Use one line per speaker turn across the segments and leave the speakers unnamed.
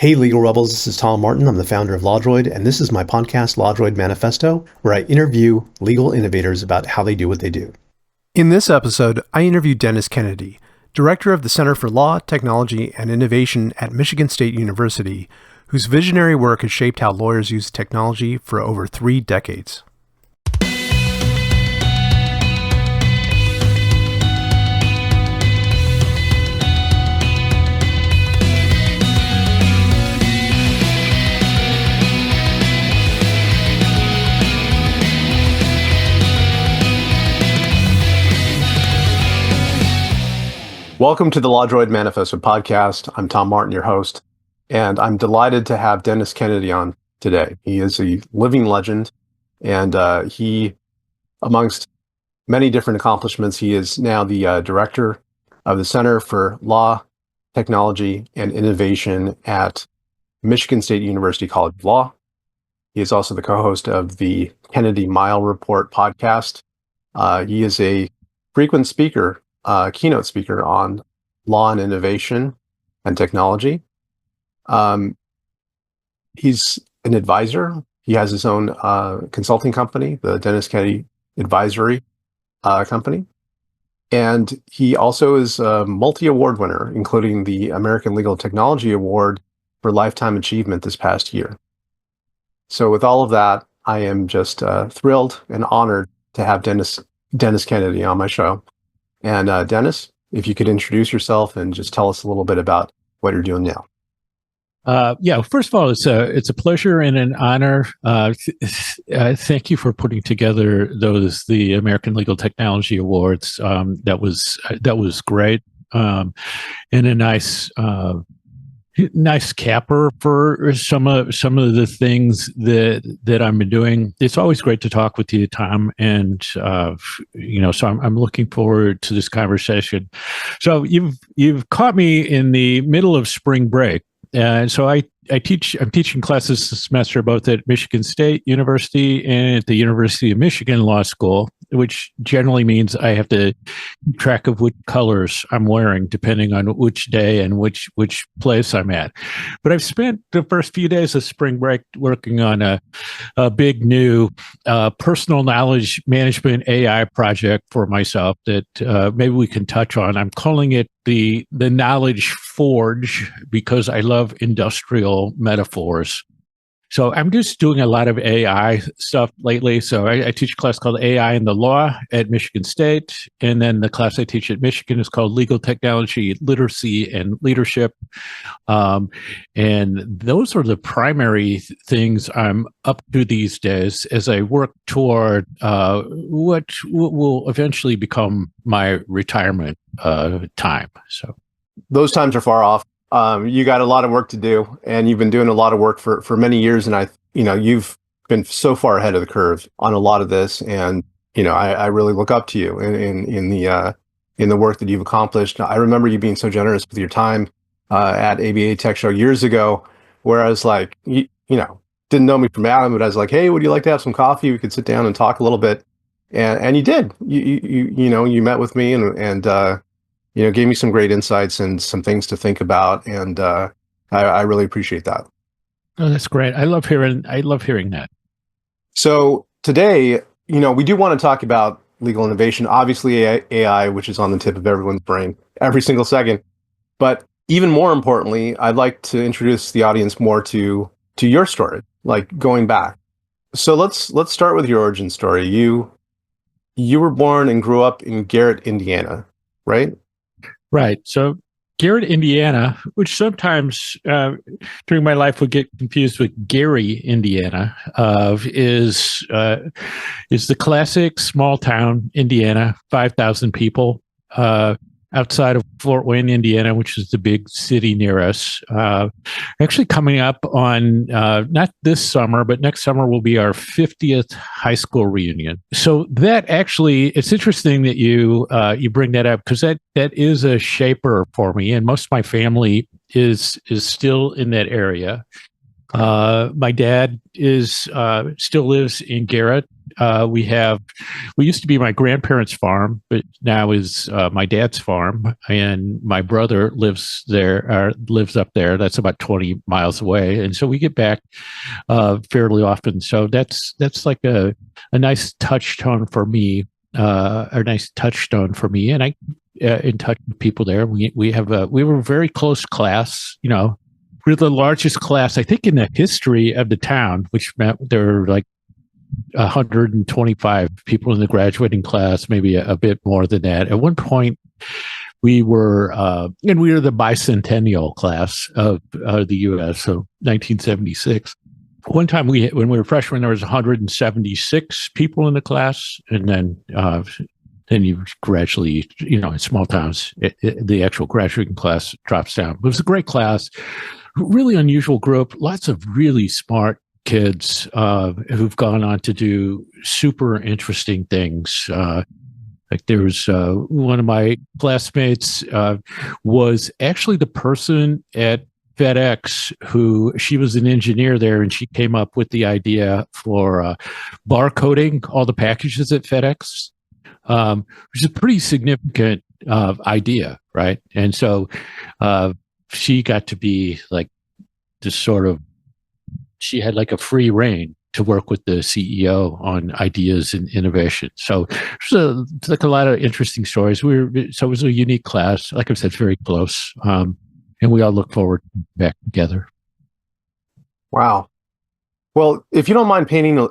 Hey, Legal Rebels, this is Tom Martin. I'm the founder of LawDroid, and this is my podcast, LawDroid Manifesto, where I interview legal innovators about how they do what they do. In this episode, I interview Dennis Kennedy, director of the Center for Law, Technology, and Innovation at Michigan State University, whose visionary work has shaped how lawyers use technology for over 3 decades. Welcome to the LawDroid Manifesto podcast. I'm Tom Martin, your host, and I'm delighted to have Dennis Kennedy on today. He is a living legend, and he, amongst many different accomplishments, he is now the director of the Center for Law, Technology, and Innovation at Michigan State University College of Law. He is also the co-host of the Kennedy Mile Report podcast. He is a frequent speaker, keynote speaker on law and innovation and technology. He's an advisor. He has his own consulting company, the Dennis Kennedy Advisory Company. And he also is a multi-award winner, including the American Legal Technology Award for Lifetime Achievement this past year. So with all of that, I am just thrilled and honored to have Dennis Kennedy on my show. And Dennis, if you could introduce yourself and just tell us a little bit about what you're doing now.
First of all, it's a pleasure and an honor. Thank you for putting together the American Legal Technology Awards. That was great, and a nice capper for some of the things that I've been doing. It's always great to talk with you, Tom, and so I'm looking forward to this conversation. So you've caught me in the middle of spring break, and so I'm teaching classes this semester both at Michigan State University and at the University of Michigan Law School, which generally means I have to keep track of which colors I'm wearing depending on which day and which place I'm at. But I've spent the first few days of spring break working on a big new personal knowledge management AI project for myself that maybe we can touch on. I'm calling it the Knowledge Forge because I love industrial metaphors. So I'm just doing a lot of AI stuff lately. So I teach a class called AI in the Law at Michigan State. And then the class I teach at Michigan is called Legal Technology, Literacy, and Leadership. And those are the primary things I'm up to these days as I work toward what will eventually become my retirement time. So
those times are far off. You got a lot of work to do, and you've been doing a lot of work for many years. And you've been so far ahead of the curve on a lot of this. And, I really look up to you in the work that you've accomplished. I remember you being so generous with your time at ABA Tech Show years ago, where I was like, didn't know me from Adam, but I was like, hey, would you like to have some coffee? We could sit down and talk a little bit. And you did. You met with me and gave me some great insights and some things to think about, and I really appreciate that.
Oh, that's great. I love hearing that.
So today, we do want to talk about legal innovation, obviously AI, which is on the tip of everyone's brain every single second. But even more importantly, I'd like to introduce the audience more to your story, like going back. So let's start with your origin story. You were born and grew up in Garrett, Indiana, right?
Right. So Garrett, Indiana, which sometimes during my life would get confused with Gary, Indiana, is the classic small town, Indiana, 5,000 people, outside of Fort Wayne, Indiana, which is the big city near us. Actually coming up on, not this summer, but next summer will be our 50th high school reunion. So that actually, it's interesting that you bring that up, because that is a shaper for me. And most of my family is still in that area. My dad still lives in Garrett. we used to be my grandparents' farm, but now is my dad's farm, and my brother lives up there. That's about 20 miles away, and so we get back fairly often. So that's like a nice touchstone for me, and I in touch with people there. We were a very close class. We're the largest class, I think, in the history of the town, which meant there were like 125 people in the graduating class, maybe a bit more than that. At one point, we were the bicentennial class of the U.S., so 1976. One time when we were freshmen, there was 176 people in the class, and then you gradually, in small towns, the actual graduating class drops down. But it was a great class, really unusual group, lots of really smart kids who've gone on to do super interesting things. Like there was one of my classmates was actually the person at FedEx who she was an engineer there, and she came up with the idea for barcoding all the packages at FedEx, which is a pretty significant idea, right? And so she got to be like this sort of, she had like a free reign to work with the CEO on ideas and innovation. So it's like a lot of interesting stories. So it was a unique class. Like I said, very close. And we all look forward to back together.
Wow. Well, if you don't mind painting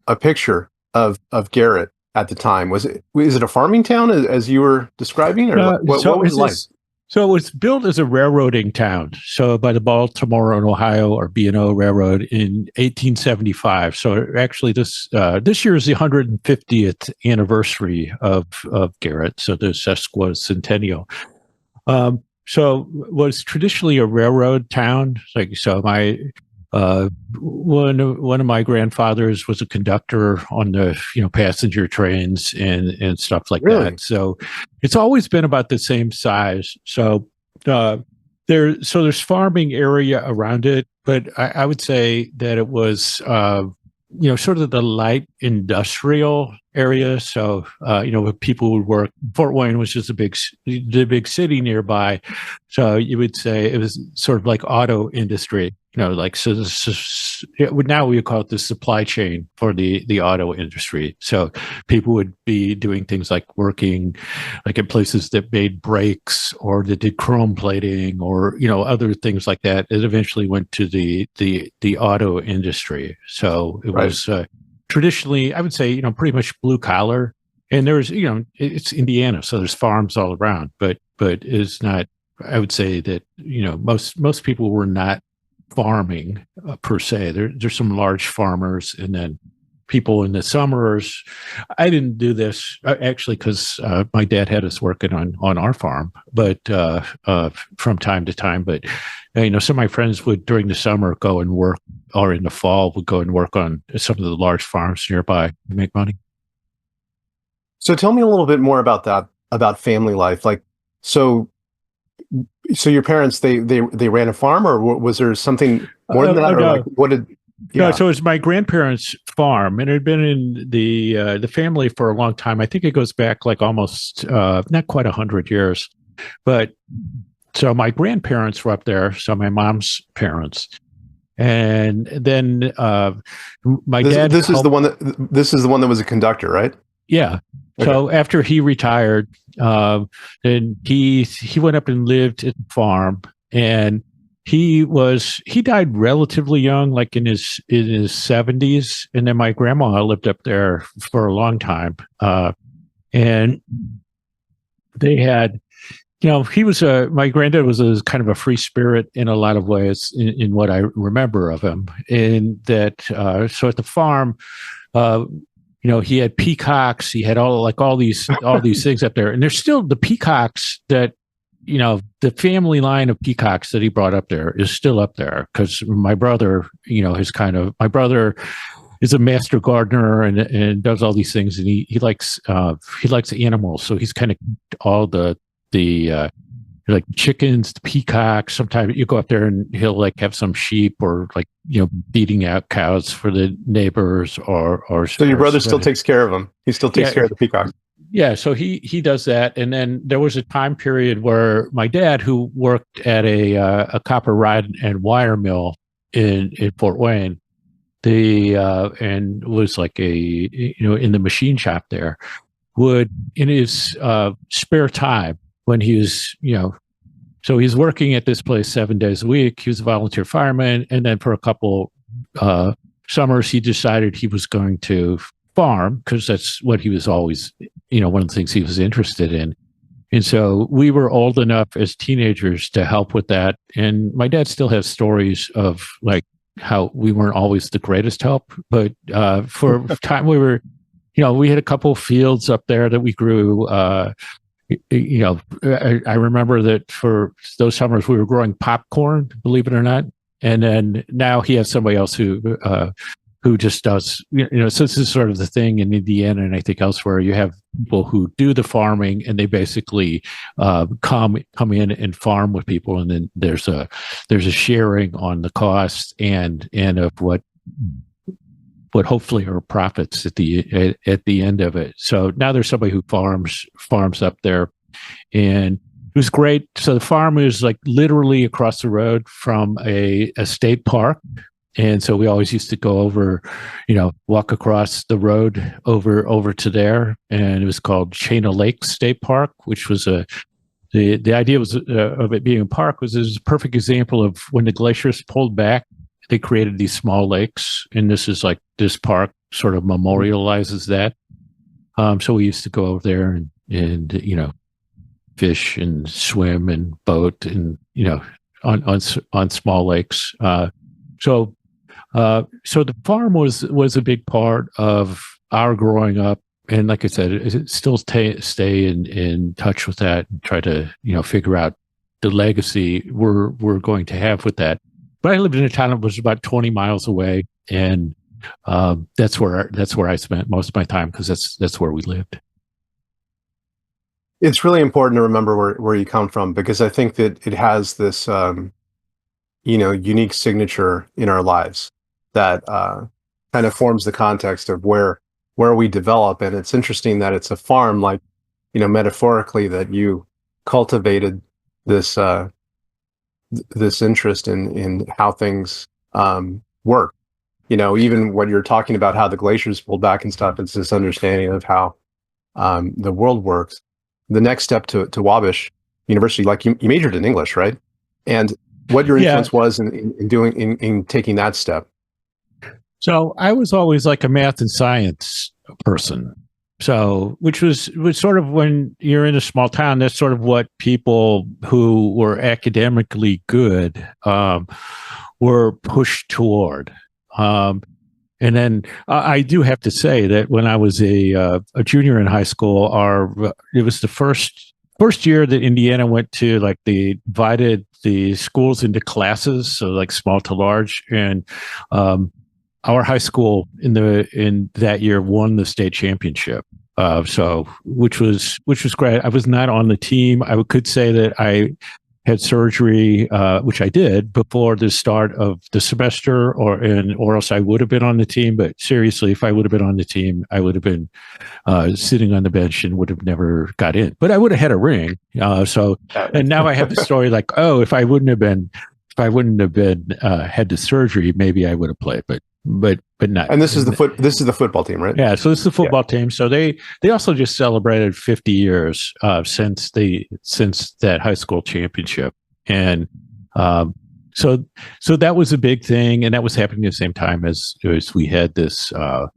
a picture of Garrett at the time, is it a farming town as you were describing, or what was it like?
So it was built as a railroading town. So by the Baltimore and Ohio or B&O Railroad in 1875. So actually this year is the 150th anniversary of Garrett. So the sesquicentennial. So it was traditionally a railroad town. Like, so my one of my grandfathers was a conductor on the passenger trains and stuff like that. So it's always been about the same size. So there's farming area around it, but I would say that it was sort of the light industrial area. So people would work. Fort Wayne was just the big city nearby. So you would say it was sort of like auto industry. So now we would call it the supply chain for the auto industry. So people would be doing things like working like in places that made brakes or that did chrome plating or, other things like that. It eventually went to the auto industry. So it was traditionally, I would say, pretty much blue collar. And there's, it's Indiana, so there's farms all around, but it's not, I would say that, most people were not farming per se. There's some large farmers, and then people in the summers. I didn't do this actually because my dad had us working on our farm, but from time to time. But some of my friends would during the summer go and work, or in the fall would go and work on some of the large farms nearby to make money.
So tell me a little bit more about that, about family life. Like, so your parents, they ran a farm, or was there something more than that? Or
no.
like, what did? Yeah.
No, so it was my grandparents' farm, and it had been in the family for a long time. I think it goes back like almost not quite 100 years. But so my grandparents were up there, so my mom's parents, and then my dad.
This is the one that was a conductor, right?
Yeah. Okay. So after he retired, then he went up and lived at the farm, and he died relatively young, like in his 70s. And then my grandma lived up there for a long time. And they had, my granddad was kind of a free spirit in a lot of ways in what I remember of him. And that, so at the farm, he had peacocks. He had all these things up there, and there's still the peacocks that, the family line of peacocks that he brought up there is still up there because my brother, my brother is a master gardener and does all these things, and he likes animals, so he's kind of all the like chickens, peacocks. Sometimes you go up there and he'll like have some sheep or like, beating out cows for the neighbors or
So your brother still takes care of them. He still takes care of the peacock.
Yeah, so he does that, and then there was a time period where my dad, who worked at a copper rod and wire mill in Fort Wayne, and was like in the machine shop there, would in his spare time when he was so he's working at this place 7 days a week. He was a volunteer fireman, and then for a couple summers, he decided he was going to farm because that's what he was always, one of the things he was interested in. And so we were old enough as teenagers to help with that. And my dad still has stories of like how we weren't always the greatest help, but for time we were, we had a couple of fields up there that we grew. I remember that for those summers we were growing popcorn, believe it or not. And then now he has somebody else who just does, so this is sort of the thing in Indiana and I think elsewhere. You have people who do the farming and they basically come in and farm with people, and then there's a sharing on the costs and of what hopefully are profits at the end of it. So now there's somebody who farms up there, and it was great. So the farm is like literally across the road from a state park. And so we always used to go over, walk across the road over to there. And it was called Chain of Lakes State Park, which was the idea was of it being a park was a perfect example of when the glaciers pulled back, they created these small lakes. And this is like this park sort of memorializes that. So we used to go over there and fish and swim and boat and, on small lakes. So the farm was a big part of our growing up, and like I said, still stay in touch with that and try to figure out the legacy we're going to have with that. But I lived in a town that was about 20 miles away, and that's where I spent most of my time because that's where we lived.
It's really important to remember where you come from, because I think that it has this unique signature in our lives that kind of forms the context of where we develop. And it's interesting that it's a farm, like, metaphorically, that you cultivated this this interest in how things work. Even when you're talking about how the glaciers pulled back and stuff, it's this understanding of how the world works. The next step to Wabash University, like you majored in English, right? And what your influence was in taking that step.
So I was always like a math and science person. So, which was sort of, when you're in a small town, that's sort of what people who were academically good were pushed toward. And then I do have to say that when I was a junior in high school, it was the first year that Indiana went to, like, they divided the schools into classes, so like small to large, and our high school in that year won the state championship. So which was great. I was not on the team. I could say that I had surgery, which I did before the start of the semester, or else I would have been on the team. But seriously, if I would have been on the team, I would have been sitting on the bench and would have never got in. But I would have had a ring. And now I have the story like, oh, if I wouldn't have been had the surgery, maybe I would have played. But not.
And this is the football team, right?
Yeah. So this is the football team. So they also just celebrated 50 years since that high school championship, and so that was a big thing, and that was happening at the same time as we had this the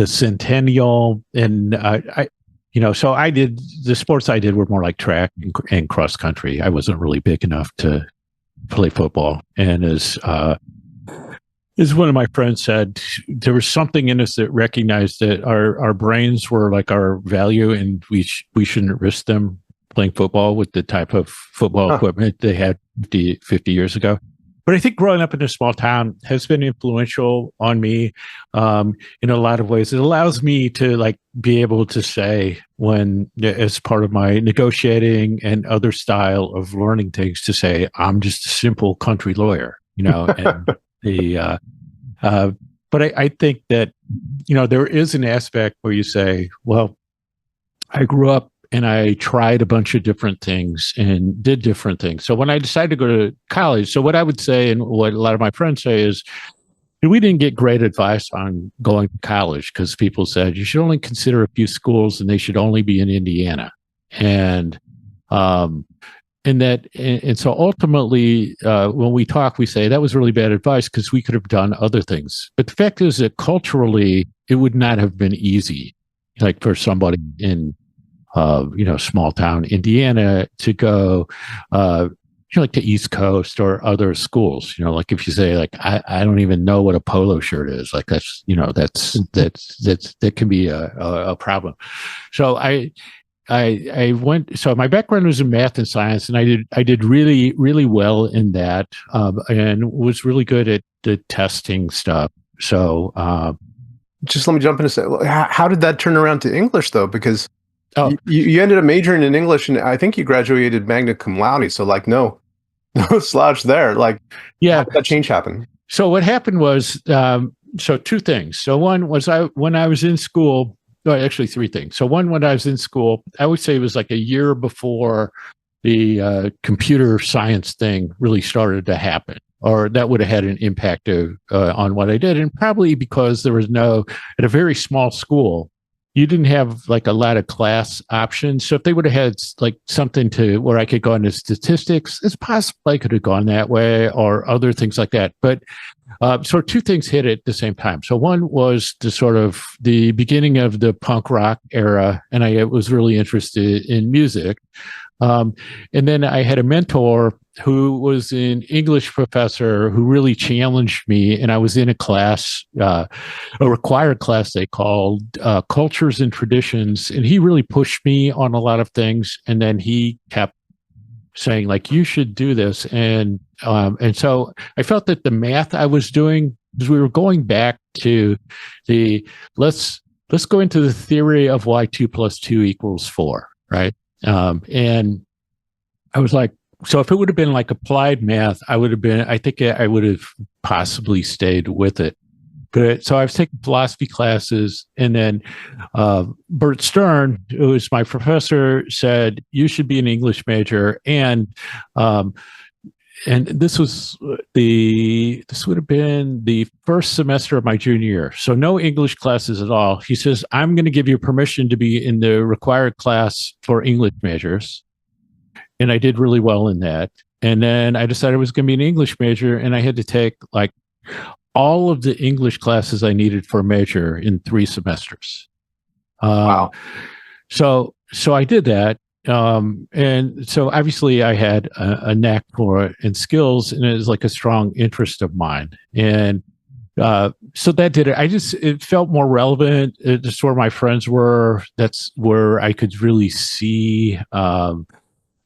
centennial, and so I did the sports I did were more like track and cross country. I wasn't really big enough to play football, and as one of my friends said, there was something in us that recognized that our brains were like our value, and we shouldn't risk them playing football with the type of football equipment they had 50 years ago. but I think growing up in a small town has been influential on me in a lot of ways. It allows me to like be able to say when, as part of my negotiating and other style of learning things, to say I'm just a simple country lawyer, and the. But I think that there is an aspect where you say, well, I grew up and I tried a bunch of different things and did different things. So when I decided to go to college, so what I would say and what a lot of my friends say is, we didn't get great advice on going to college because people said you should only consider a few schools and they should only be in Indiana. And so ultimately, when we talk, we say that was really bad advice because we could have done other things. But the fact is that culturally, it would not have been easy, like for somebody in small town Indiana to go, like to East Coast or other schools. Like if you say like I don't even know what a polo shirt is, like that's that can be a problem. So I went. So my background was in math and science, and I did really really well in that, and was really good at the testing stuff. So
just let me jump in and say, how did that turn around to English though? Because you ended up majoring in English, and I think you graduated magna cum laude. So like no slouch there. Like, how did that change happen?
So what happened was, so two things. So one was when I was in school. Well, actually, three things. So one, when I was in school, I would say it was like a year before the computer science thing really started to happen, or that would have had an impact on what I did. And probably because there was at a very small school, you didn't have like a lot of class options. So if they would have had like something to where I could go into statistics, it's possible I could have gone that way or other things like that. But so two things hit at the same time. So one was the sort of the beginning of the punk rock era, and I was really interested in music. And then I had a mentor who was an English professor who really challenged me. And I was in a class, a required class they called Cultures and Traditions. And he really pushed me on a lot of things. And then he kept saying, like, you should do this. And so I felt that the math I was doing, because we were going back to let's go into the theory of why 2 + 2 = 4, right? And I was like, so if it would have been like applied math, I think I would have possibly stayed with it. But so I was taking philosophy classes, and then Bert Stern, who was my professor, said you should be an English major, and this would have been the first semester of my junior year, so no English classes at all. He says, I'm going to give you permission to be in the required class for English majors, and I did really well in that. And then I decided I was going to be an English major, and I had to take like all of the English classes I needed for a major in 3 semesters.
Wow.
So I did that. And so obviously I had a knack for it and skills, and it was like a strong interest of mine. And so that did it. It felt more relevant. It's where my friends were. That's where I could really see,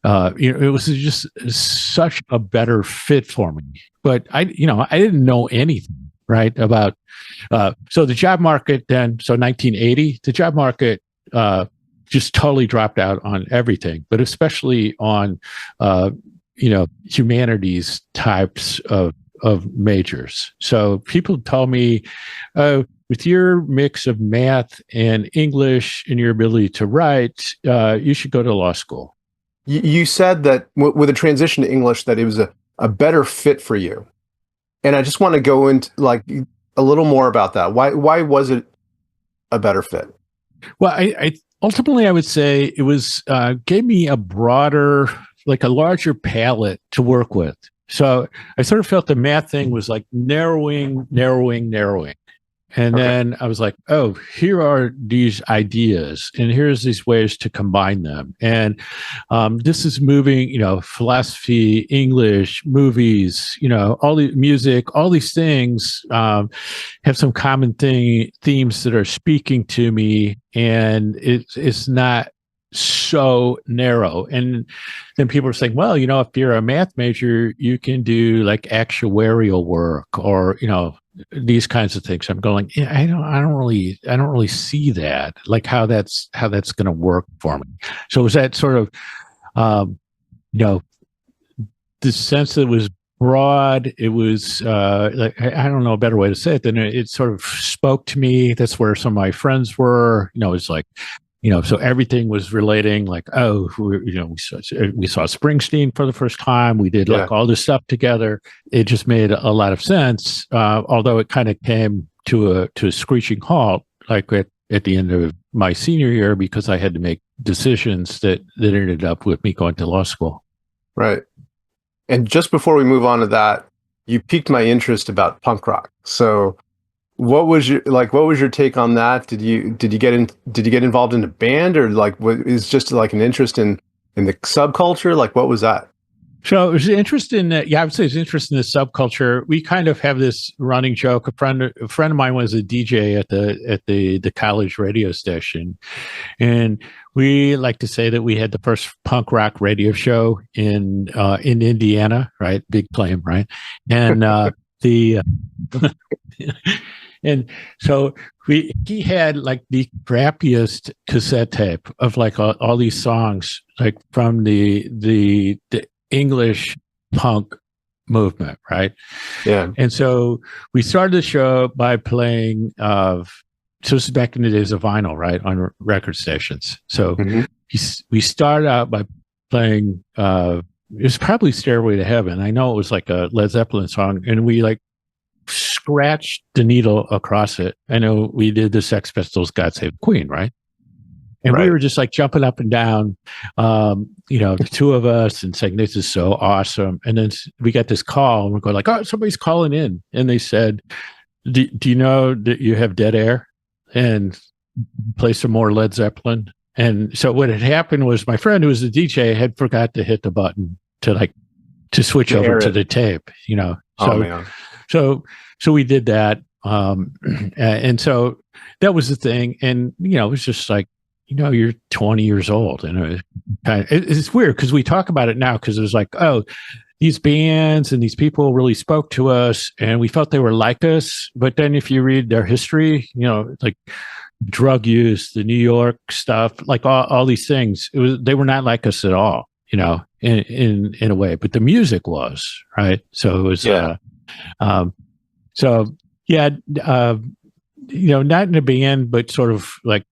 it was just such a better fit for me. But I didn't know anything, right, about, so the job market then, so 1980, the job market just totally dropped out on everything, but especially on, humanities types of majors. So people tell me, with your mix of math and English and your ability to write, you should go to law school.
You said that with a transition to English, that it was a better fit for you. And I just want to go into like a little more about that. Why was it a better fit?
Well, I ultimately I would say it was gave me a broader, like a larger palette to work with. So I sort of felt the math thing was like narrowing. And then I was like, oh, here are these ideas, and here's these ways to combine them. And this is moving, philosophy, English, movies, all the music, all these things have some common themes that are speaking to me. And it's not so narrow. And then people are saying, well, if you're a math major, you can do like actuarial work or, these kinds of things. I'm going, yeah, I don't really see that, like how that's going to work for me. So was that sort of, um, you know, the sense that it was broad, it was like, I don't know a better way to say it than it sort of spoke to me. That's where some of my friends were. It's like, so everything was relating. Like, oh, we saw Springsteen for the first time. We did
Yeah.
like all this stuff together. It just made a lot of sense. Although it kind of came to a screeching halt, like at the end of my senior year, because I had to make decisions that ended up with me going to law school.
Right. And just before we move on to that, you piqued my interest about punk rock. So what was your take on that? Did you get involved in a band, or like what is just like an interest in the subculture? Like what was that?
So it was interesting that, I would say it's interesting in the subculture. We kind of have this running joke. A friend of mine was a DJ at the college radio station, and we like to say that we had the first punk rock radio show in Indiana, right? Big claim, right? And the and so he had like the crappiest cassette tape of like all these songs, like from the English punk movement, right?
Yeah.
And so we started the show by playing so this is back in the days of vinyl, right, on record stations. So we started out by playing it was probably Stairway to Heaven. I know it was like a Led Zeppelin song, and we like scratched the needle across it. I know we did the Sex Pistols' God Save the Queen, right? And we were just like jumping up and down, the two of us, and saying, this is so awesome. And then we got this call, and we're going like, oh, somebody's calling in. And they said, do you know that you have dead air? And play some more Led Zeppelin. And so what had happened was my friend, who was the DJ, had forgot to hit the button to switch over to the tape, So,
oh, man.
So we did that. And so that was the thing. And, it was just like, you're 20 years old, and it's weird because we talk about it now because it was like, oh, these bands and these people really spoke to us, and we felt they were like us. But then if you read their history, like drug use, the New York stuff, like all these things, they were not like us at all, in a way. But the music was, right. So it was, not in a band, but sort of like,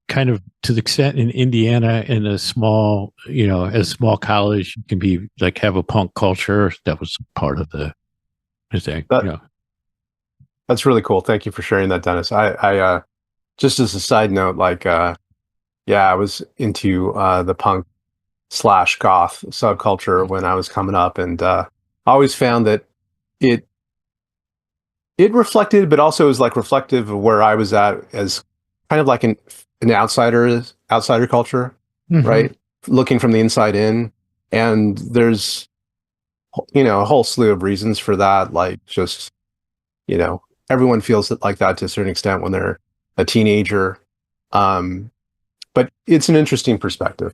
kind of to the extent in Indiana, in a small, as a small college, you can be like have a punk culture. That was part of the thing.
That's really cool. Thank you for sharing that, Dennis. I just as a side note, like, I was into the punk / goth subculture when I was coming up, and I always found that it reflected, but also was like reflective of where I was at as kind of like an outsider culture, right? Looking from the inside in. And there's, a whole slew of reasons for that. Like just, everyone feels like that to a certain extent when they're a teenager. But it's an interesting perspective.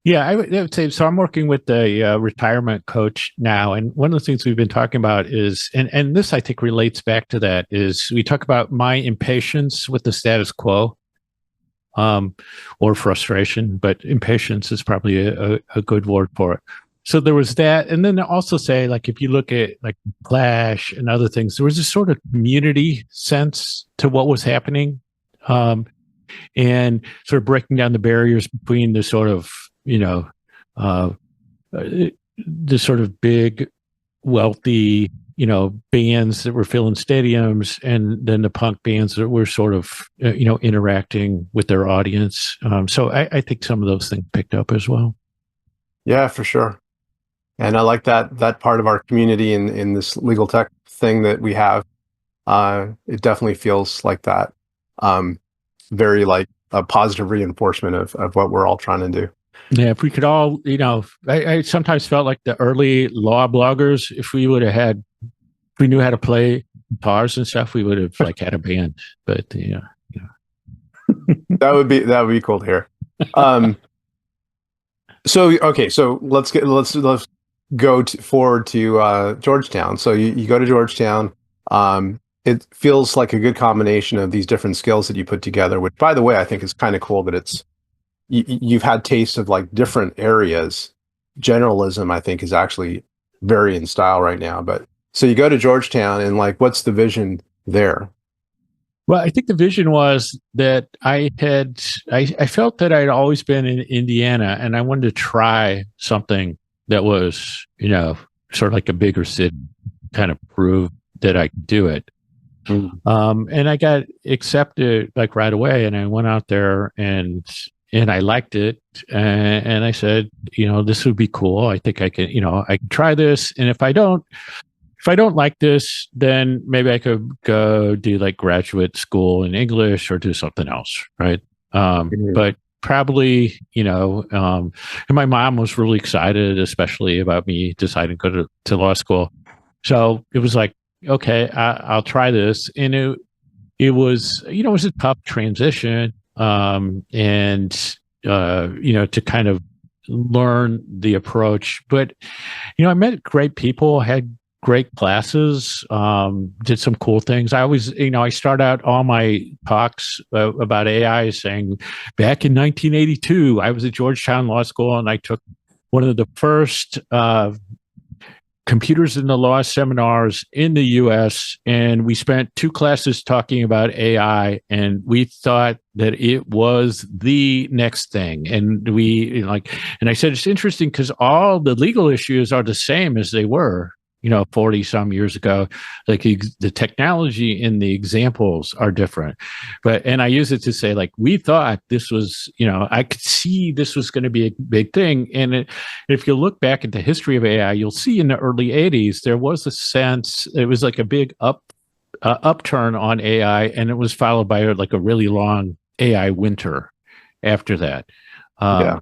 Yeah, I would say, so I'm working with a retirement coach now. And one of the things we've been talking about is, and this I think relates back to that, is we talk about my impatience with the status quo. Or frustration, but impatience is probably a good word for it. So there was that. And then also say, like, if you look at like Clash and other things, there was a sort of community sense to what was happening, and sort of breaking down the barriers between the sort of, the sort of big, wealthy, bands that were filling stadiums, and then the punk bands that were sort of, interacting with their audience. So I think some of those things picked up as well.
Yeah, for sure. And I like that part of our community in this legal tech thing that we have. It definitely feels like that. Very like a positive reinforcement of what we're all trying to do.
Yeah, if we could all, I sometimes felt like the early law bloggers, if we would have had, if we knew how to play guitars and stuff, we would have like had a band. But
that would be cool to hear. So okay, so let's go forward to Georgetown. So you go to Georgetown. It feels like a good combination of these different skills that you put together. Which, by the way, I think is kind of cool that you've had tastes of like different areas. Generalism, I think, is actually very in style right now. But so you go to Georgetown, and like, what's the vision there?
Well, I think the vision was that I felt that I'd always been in Indiana and I wanted to try something that was, sort of like a bigger city, kind of prove that I could do it.
Mm.
And I got accepted like right away, and I went out there and I liked it, and I said, this would be cool. I think I can, I can try this, and if I don't like this, then maybe I could go do like graduate school in English or do something else, right?
Mhm.
But probably, and my mom was really excited, especially about me deciding to go to law school. So it was like, okay, I'll try this, and it was, it was a tough transition, and to kind of learn the approach, but I met great people, had great classes, did some cool things. I always, I start out all my talks about AI saying, back in 1982, I was at Georgetown Law School and I took one of the first computers in the law seminars in the US. And we spent 2 classes talking about AI, and we thought that it was the next thing. And and I said, it's interesting because all the legal issues are the same as they were, 40 some years ago. Like the technology in the examples are different. And I use it to say, like, we thought this was, I could see this was going to be a big thing. And if you look back at the history of AI, you'll see in the early 80s, there was a sense, it was like a big upturn on AI, and it was followed by like a really long AI winter after that.
Yeah.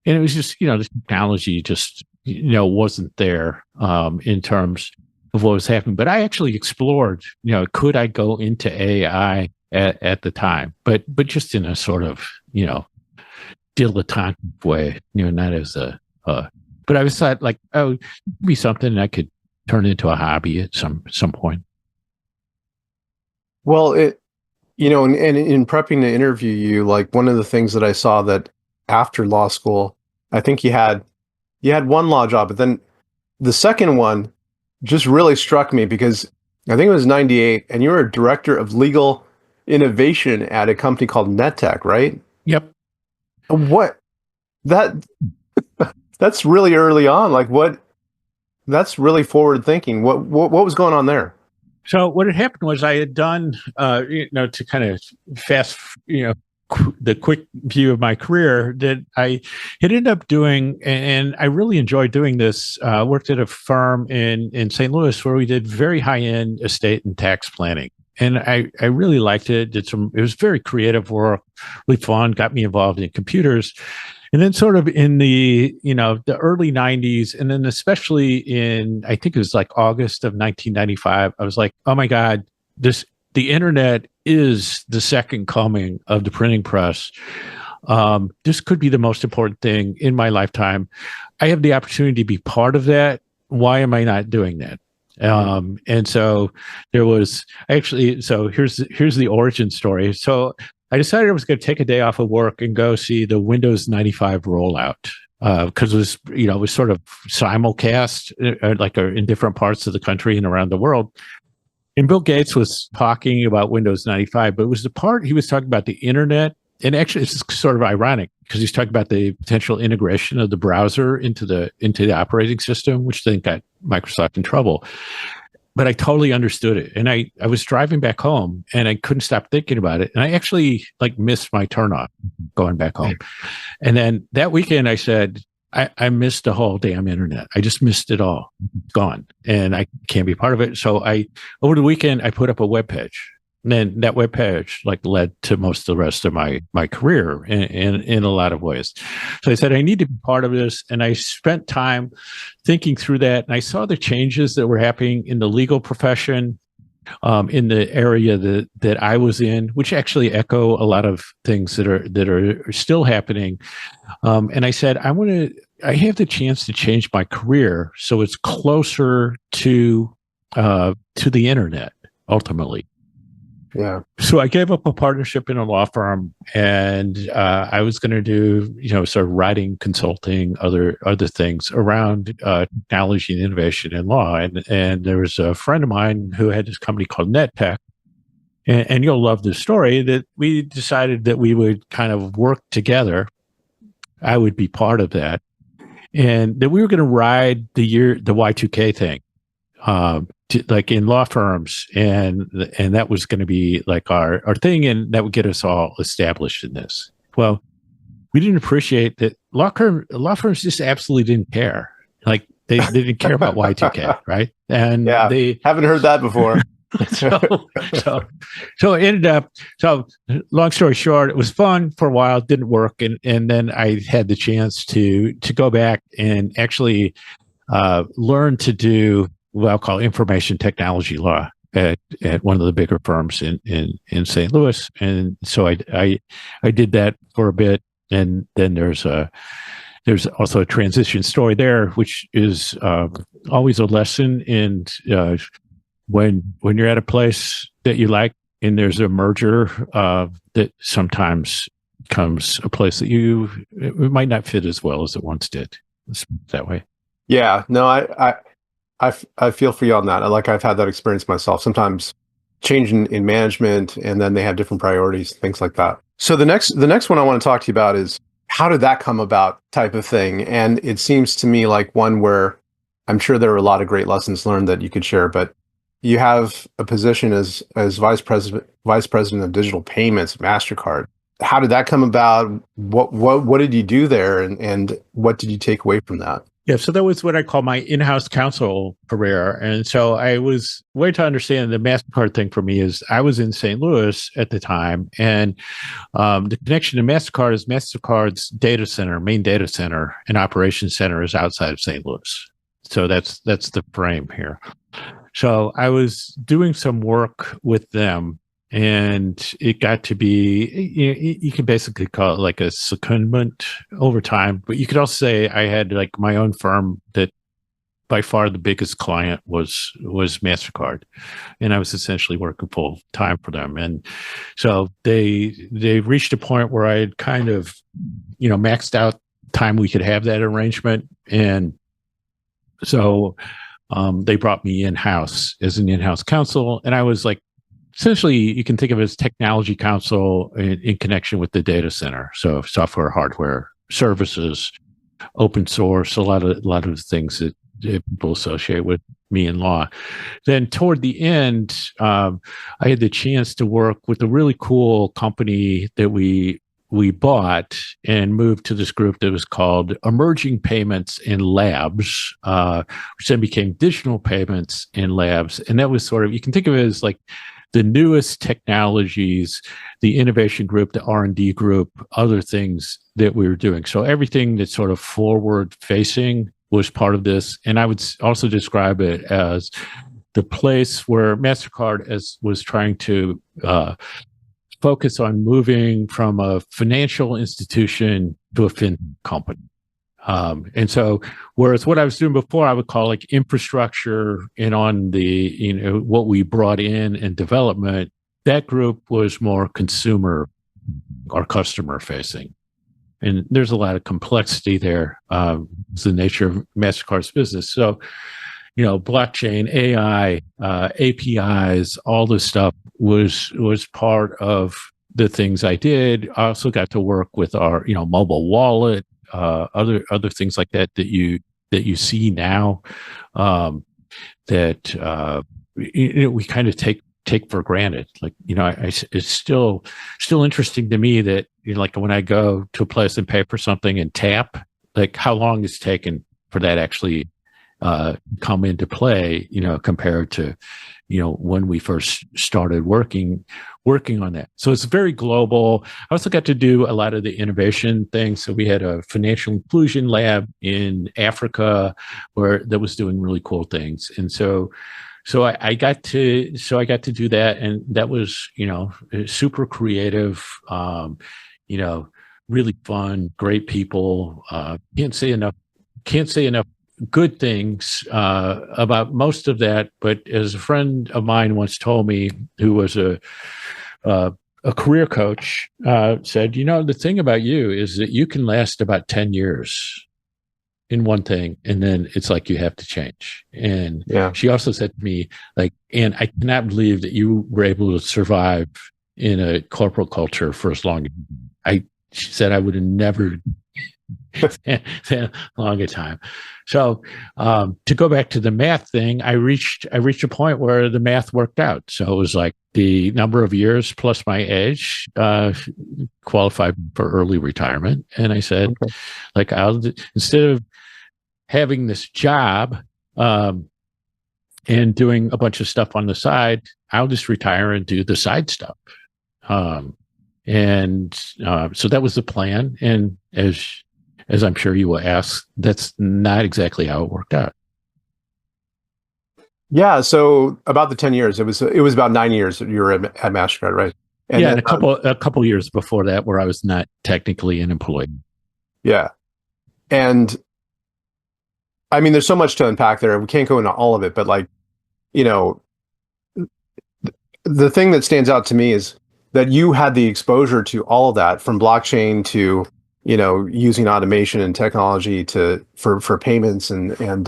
And it was just, the technology just, wasn't there in terms of what was happening. But I actually explored, could I go into AI at the time, but just in a sort of, dilettante way, not as but I was thought like, oh, it'd be something I could turn into a hobby at some point.
Well, and in prepping to interview you, like one of the things that I saw that after law school, I think you had one law job, but then the second one just really struck me because I think it was 98 and you were a director of legal innovation at a company called NetTech, right?
Yep.
What that that's really early on. Like what that's really forward thinking. What was going on there?
So what had happened was I had done, to kind of fast, the quick view of my career, that I had ended up doing, and I really enjoyed doing this. Worked at a firm in St. Louis where we did very high end estate and tax planning, and I really liked it. It was very creative work, really fun. Got me involved in computers. And then sort of in the early 90s, and then especially in, I think it was like August of 1995, I was like, oh my God, the internet is the second coming of the printing press. This could be the most important thing in my lifetime. I have the opportunity to be part of that. Why am I not doing that? And so there was actually, so here's the origin story. So I decided I was going to take a day off of work and go see the Windows 95 rollout, because it was sort of simulcast, in different parts of the country and around the world. And Bill Gates was talking about Windows 95, but it was the part he was talking about the internet. And actually, it's sort of ironic because he's talking about the potential integration of the browser into the operating system, which then got Microsoft in trouble. But I totally understood it. And I was driving back home and I couldn't stop thinking about it. And I actually missed my turnoff going back home. And then that weekend I said, I missed the whole damn internet. I just missed it all. It's gone. And I can't be part of it. So over the weekend, I put up a web page. And then that web page led to most of the rest of my career in a lot of ways. So I said, I need to be part of this. And I spent time thinking through that. And I saw the changes that were happening in the legal profession, in the area that I was in, which actually echo a lot of things that are still happening. And I said, I have the chance to change my career so it's closer to the internet ultimately.
Yeah.
So I gave up a partnership in a law firm, and I was going to do, sort of writing, consulting, other things around technology and innovation in law. And there was a friend of mine who had this company called NetTech, and you'll love this story, that we decided that we would kind of work together. I would be part of that, and that we were going to ride the Y2K thing, like in law firms, and that was going to be like our thing, and that would get us all established in this. Well, we didn't appreciate that law firms just absolutely didn't care. Like they didn't care about Y2K, right? And
Yeah.
they
Haven't heard that before.
so so it ended up, so long story short, it was fun for a while, didn't work, and then I had the chance to go back and actually learn to do what I'll call information technology law at one of the bigger firms in St. Louis. And so I did that for a bit. And then there's also a transition story there, which is always a lesson in when you're at a place that you like and there's a merger, that sometimes becomes a place that it might not fit as well as it once did. Let's put it that way.
Yeah. No, I feel for you on that. I've had that experience myself. Sometimes change in management, and then they have different priorities, things like that. So the next one I want to talk to you about is, how did that come about, type of thing. And it seems to me like one where I'm sure there are a lot of great lessons learned that you could share, but you have a position as vice president of digital payments at MasterCard. How did that come about? What did you do there, and what did you take away from that?
Yeah, so that was what I call my in-house counsel career. And so I was way to understand the MasterCard thing for me is I was in St. Louis at the time. And the connection to MasterCard is MasterCard's main data center and operations center is outside of St. Louis. So that's the frame here. So I was doing some work with them, and it got to be, you can basically call it like a secondment over time, but you could also say I had like my own firm that by far the biggest client was MasterCard, and I was essentially working full time for them. And so they reached a point where I had kind of, maxed out time we could have that arrangement. And so they brought me in-house as an in-house counsel, and I was like, essentially, you can think of it as technology counsel in connection with the data center. So software, hardware, services, open source, a lot of things that people associate with me in law. Then toward the end, I had the chance to work with a really cool company that we bought and moved to this group that was called Emerging Payments in Labs, which then became Digital Payments in Labs. And that was sort of, you can think of it as like the newest technologies, the innovation group, the R&D group, other things that we were doing. So everything that's sort of forward facing was part of this. And I would also describe it as the place where MasterCard was trying to focus on moving from a financial institution to a fintech company. And so, whereas what I was doing before, I would call like infrastructure and on the, what we brought in and development, that group was more consumer or customer facing. And there's a lot of complexity there. It's the nature of MasterCard's business. So, blockchain, AI, APIs, all this stuff was part of the things I did. I also got to work with our, mobile wallet, other things like that you see now, that we kind of take for granted. Like, it's still interesting to me that, like when I go to a place and pay for something and tap, like how long it's taken for that actually come into play, compared to, when we first started working on that. So it's very global. I also got to do a lot of the innovation things. So we had a financial inclusion lab in Africa that was doing really cool things. And so I got to do that, and that was, super creative, really fun, great people. Can't say enough can't say enough good things about most of that. But as a friend of mine once told me, who was a career coach, said, the thing about you is that you can last about 10 years in one thing, and then it's like you have to change. And she also said to me, like, and I cannot believe that you were able to survive in a corporate culture for as long. She said I would have never that long a time. So to go back to the math thing, I reached a point where the math worked out. So it was like the number of years plus my age qualified for early retirement. And I said, like, instead of having this job and doing a bunch of stuff on the side, I'll just retire and do the side stuff. So that was the plan. And as I'm sure you will ask, that's not exactly how it worked out.
Yeah. So about the 10 years, it was about 9 years that you were at MasterCard, right?
And then, a couple years before that where I was not technically an employee.
Yeah. And I mean, there's so much to unpack there. We can't go into all of it, but like, the thing that stands out to me is that you had the exposure to all of that, from blockchain to, using automation and technology for payments and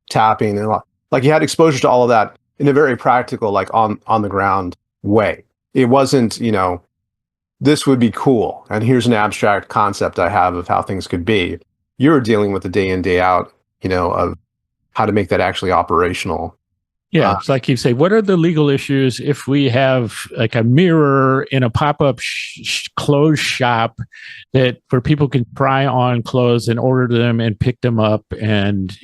tapping and like you had exposure to all of that in a very practical, like on the ground way. It wasn't, this would be cool, and here's an abstract concept I have of how things could be. You were dealing with the day in, day out, of how to make that actually operational.
Yeah, it's like you say, what are the legal issues if we have like a mirror in a pop-up clothes shop where people can try on clothes and order them and pick them up, and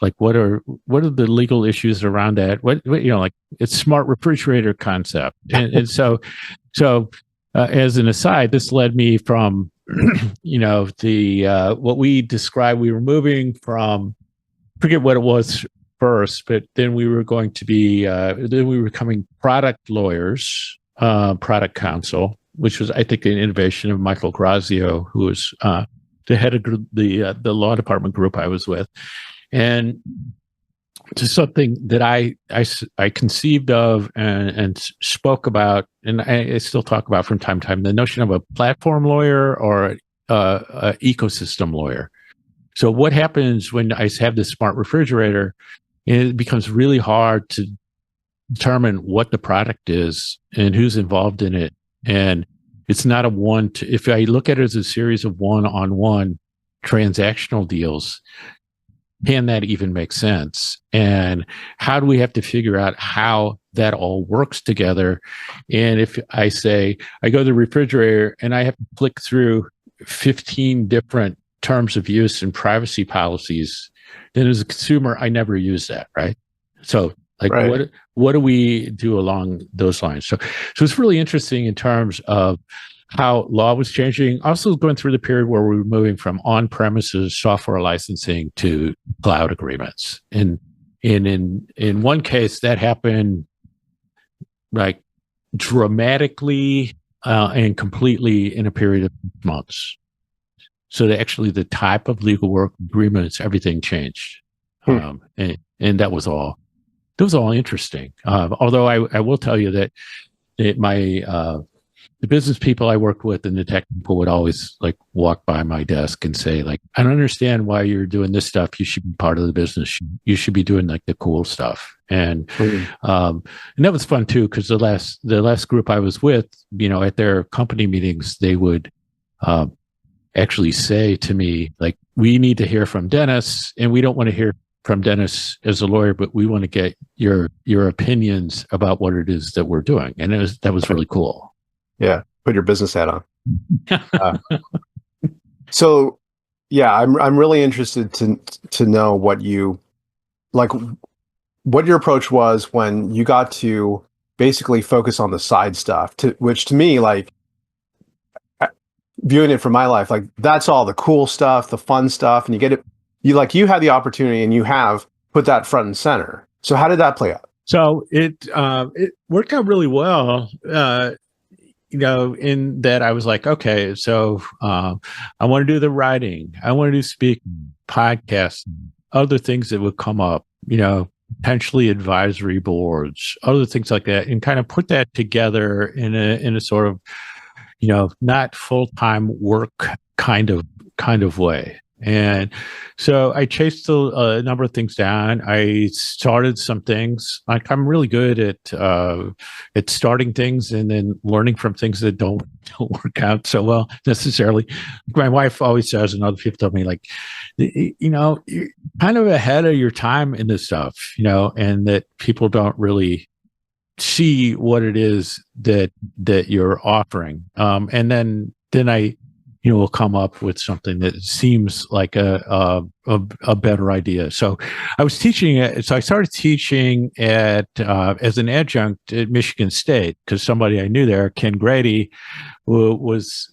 like what are the legal issues around that? What like it's smart refrigerator concept, and so as an aside, this led me from the what we described. We were moving from, forget what it was first, but then we were going to be then we were becoming product lawyers, product counsel, which was, I think, an innovation of Michael Grazio, who was the head of the law department group I was with, and to something that I conceived of and spoke about, and I still talk about from time to time, the notion of a platform lawyer or a ecosystem lawyer. So what happens when I have this smart refrigerator? It becomes really hard to determine what the product is and who's involved in it. And it's not if I look at it as a series of one-on-one transactional deals, can that even make sense? And how do we have to figure out how that all works together? And if I say, I go to the refrigerator and I have to click through 15 different terms of use and privacy policies, then as a consumer, I never use that, right? So like, right. What do we do along those lines? So it's really interesting in terms of how law was changing. Also going through the period where we were moving from on-premises software licensing to cloud agreements. And in one case, that happened like dramatically and completely in a period of months. So actually, the type of legal work agreements, everything changed, and that was all interesting. Although I will tell you that the business people I worked with and the tech people would always like walk by my desk and say, like, I don't understand why you're doing this stuff. You should be part of the business. You should be doing like the cool stuff. And that was fun too, because the last group I was with, at their company meetings, they would actually say to me, like, we need to hear from Dennis, and we don't want to hear from Dennis as a lawyer, but we want to get your opinions about what it is that we're doing. And that was really cool.
Yeah. Put your business hat on. So yeah, I'm really interested to know what your approach was when you got to basically focus on the side stuff, which to me, like, viewing it from my life, like, that's all the cool stuff, the fun stuff, and you get it. You had the opportunity, and you have put that front and center. So how did that play out?
So it worked out really well. In that I was like, okay, so I want to do the writing, I want to do speaking, podcasts, other things that would come up, potentially advisory boards, other things like that, and kind of put that together in a sort of, not full-time work kind of way. And so I chased a number of things down. I started some things. Like, I'm really good at starting things and then learning from things that don't work out so well necessarily. My wife always says, and other people tell me, like, you're kind of ahead of your time in this stuff, and that people don't really see what it is that you're offering. And then I will come up with something that seems like a better idea. So I was teaching it. So I started teaching at as an adjunct at Michigan State, because somebody I knew there, Ken Grady, was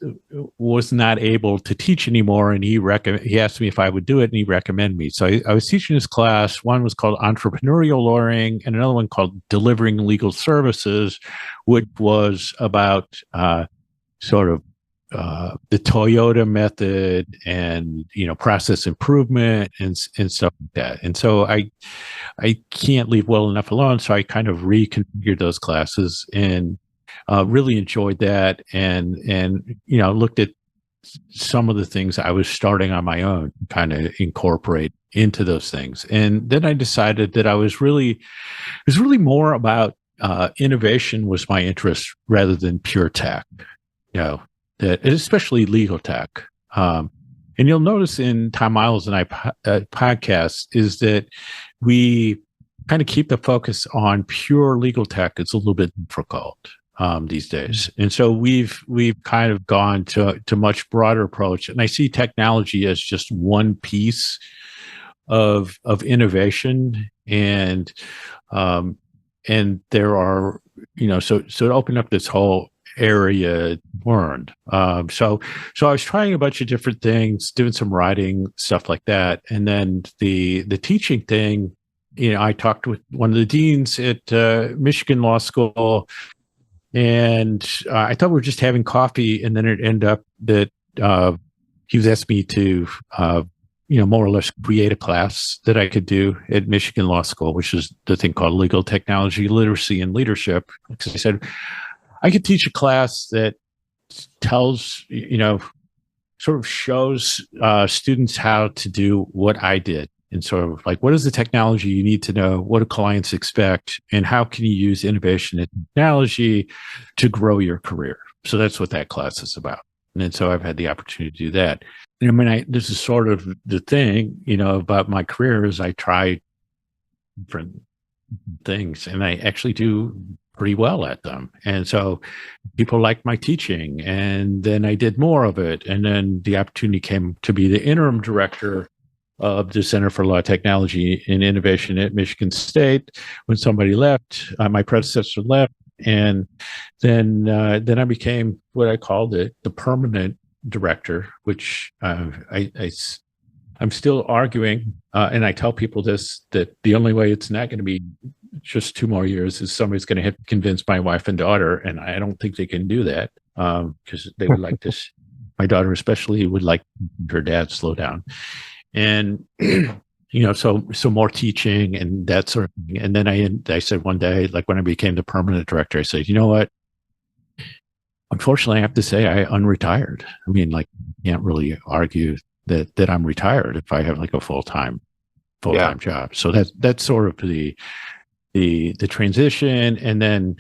not able to teach anymore, and he asked me if I would do it, and he recommended me. So I was teaching this class. One was called Entrepreneurial Lawyering, and another one called Delivering Legal Services, which was about sort of the Toyota method and process improvement and stuff like that. And so I can't leave well enough alone, so I kind of reconfigured those classes and really enjoyed that, and looked at some of the things I was starting on my own, kind of incorporate into those things. And then I decided that it was really more about innovation was my interest rather than pure tech. That especially legal tech. And you'll notice in Tom Miles and I podcasts is that we kind of keep the focus on pure legal tech. It's a little bit difficult these days. And so we've kind of gone to much broader approach. And I see technology as just one piece of innovation. And there are, so it opened up this whole area learned. So I was trying a bunch of different things, doing some writing, stuff like that. And then the teaching thing, I talked with one of the deans at Michigan Law School, and I thought we were just having coffee, and then it ended up that he was asking me to more or less create a class that I could do at Michigan Law School, which is the thing called Legal Technology, Literacy, and Leadership. Because I said, I could teach a class that tells, sort of shows students how to do what I did, and sort of like, what is the technology you need to know? What do clients expect? And how can you use innovation and technology to grow your career? So that's what that class is about. And then so I've had the opportunity to do that. And this is sort of the thing, about my career is I try different things, and I actually do pretty well at them. And so people liked my teaching, and then I did more of it. And then the opportunity came to be the interim director of the Center for Law, Technology, and Innovation at Michigan State when somebody left, my predecessor left. And then I became what I called the permanent director, which I'm still arguing, and I tell people this, that the only way it's not going to be just 2 more years is somebody's going to have to convince my wife and daughter, and I don't think they can do that because they would like this. My daughter especially would like her dad slow down, and so more teaching and that sort of thing. And then I said one day, like when I became the permanent director, I said, you know what? Unfortunately, I have to say I unretired. I mean, like, can't really argue that I'm retired if I have like a full-time job. So that's sort of the transition. And then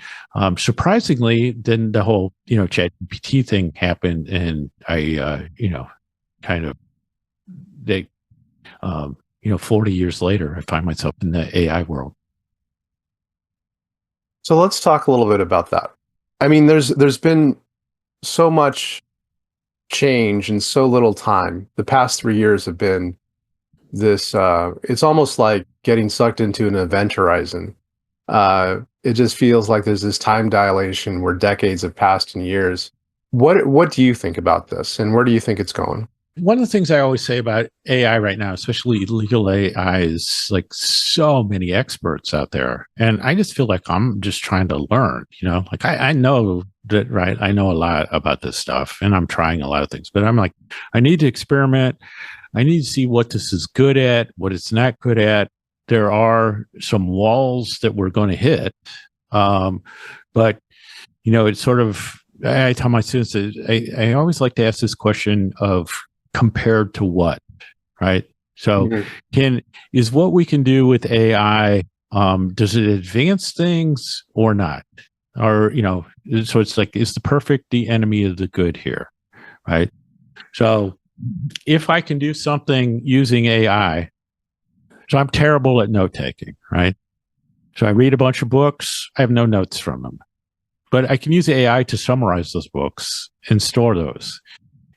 surprisingly, then the whole ChatGPT thing happened, and I kind of 40 years later, I find myself in the AI world.
So let's talk a little bit about that. I mean, there's been so much change in so little time. The past 3 years have been this, it's almost like getting sucked into an event horizon. It just feels like there's this time dilation where decades have passed in years. What do you think about this, and where do you think it's going?
One of the things I always say about AI right now, especially legal AI, is like so many experts out there. And I just feel like I'm just trying to learn, like I know that, right? I know a lot about this stuff, and I'm trying a lot of things, but I'm like, I need to experiment. I need to see what this is good at, what it's not good at. There are some walls that we're going to hit. But, it's sort of, I tell my students that I always like to ask this question of compared to what, right? So is what we can do with AI, does it advance things or not? Or, so it's like, is the perfect the enemy of the good here, right? So if I can do something using AI, so I'm terrible at note taking, right? So I read a bunch of books, I have no notes from them, but I can use AI to summarize those books and store those.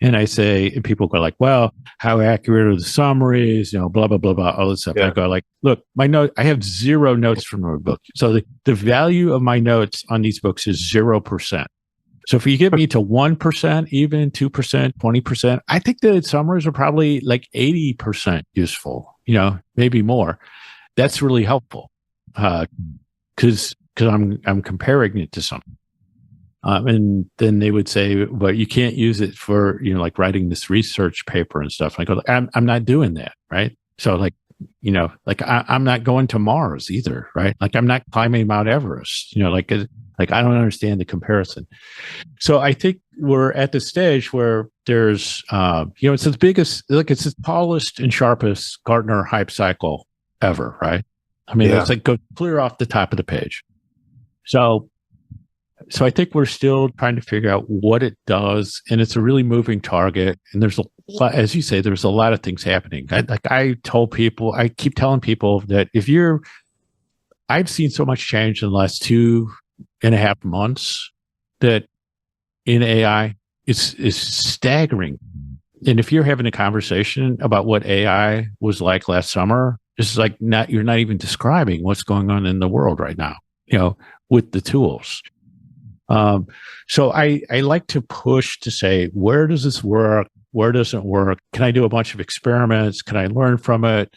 And I say, and people go like, well, how accurate are the summaries? Blah, blah, blah, blah, all this stuff. Yeah. I go like, look, my note, I have 0 notes from my book. So the value of my notes on these books is 0%. So if you get me to 1%, even 2%, 20%, I think the summaries are probably like 80% useful, maybe more. That's really helpful. Cause I'm comparing it to something. And then they would say, but you can't use it for, like writing this research paper and stuff. And I go, I'm not doing that. Right. So I'm not going to Mars either. Right. Like I'm not climbing Mount Everest, like I don't understand the comparison. So I think we're at the stage where there's, it's the biggest, it's the tallest and sharpest Gartner hype cycle ever. Right. I mean, it's like go clear off the top of the page. So I think we're still trying to figure out what it does, and it's a really moving target. And there's a lot, as you say, there's a lot of things happening. I keep telling people that I've seen so much change in the last 2.5 months that in AI is staggering. And if you're having a conversation about what AI was like last summer, it's like you're not even describing what's going on in the world right now, with the tools. So I like to push to say, where does this work? Where doesn't it work? Can I do a bunch of experiments? Can I learn from it?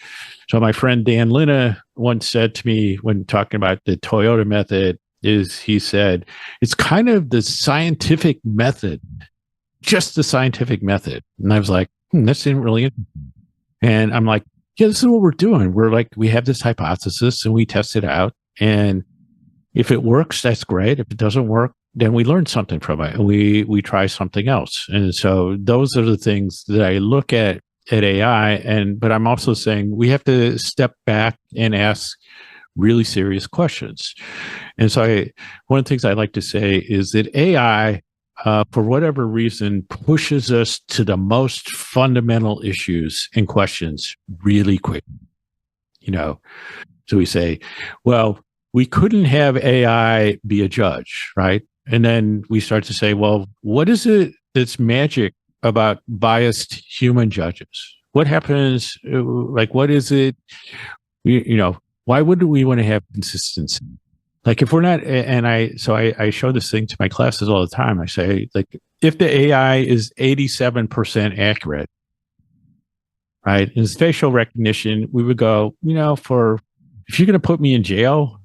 So my friend Dan Lina once said to me when talking about the Toyota method he said, it's kind of the scientific method, just the scientific method. And I was like, that's really interesting. And I'm like, yeah, this is what we're doing. We have this hypothesis and we test it out. And if it works, that's great. If it doesn't work, then we learn something from it and we try something else. And so those are the things that I look at AI. But I'm also saying we have to step back and ask really serious questions. And so one of the things I like to say is that AI, for whatever reason, pushes us to the most fundamental issues and questions really quick. So we say, well, we couldn't have AI be a judge, right? And then we start to say, well, what is it that's magic about biased human judges? What happens? What is it? Why wouldn't we want to have consistency? Like if we're not, I show this thing to my classes all the time. I say, if the AI is 87% accurate, right? In facial recognition, we would go, if you're going to put me in jail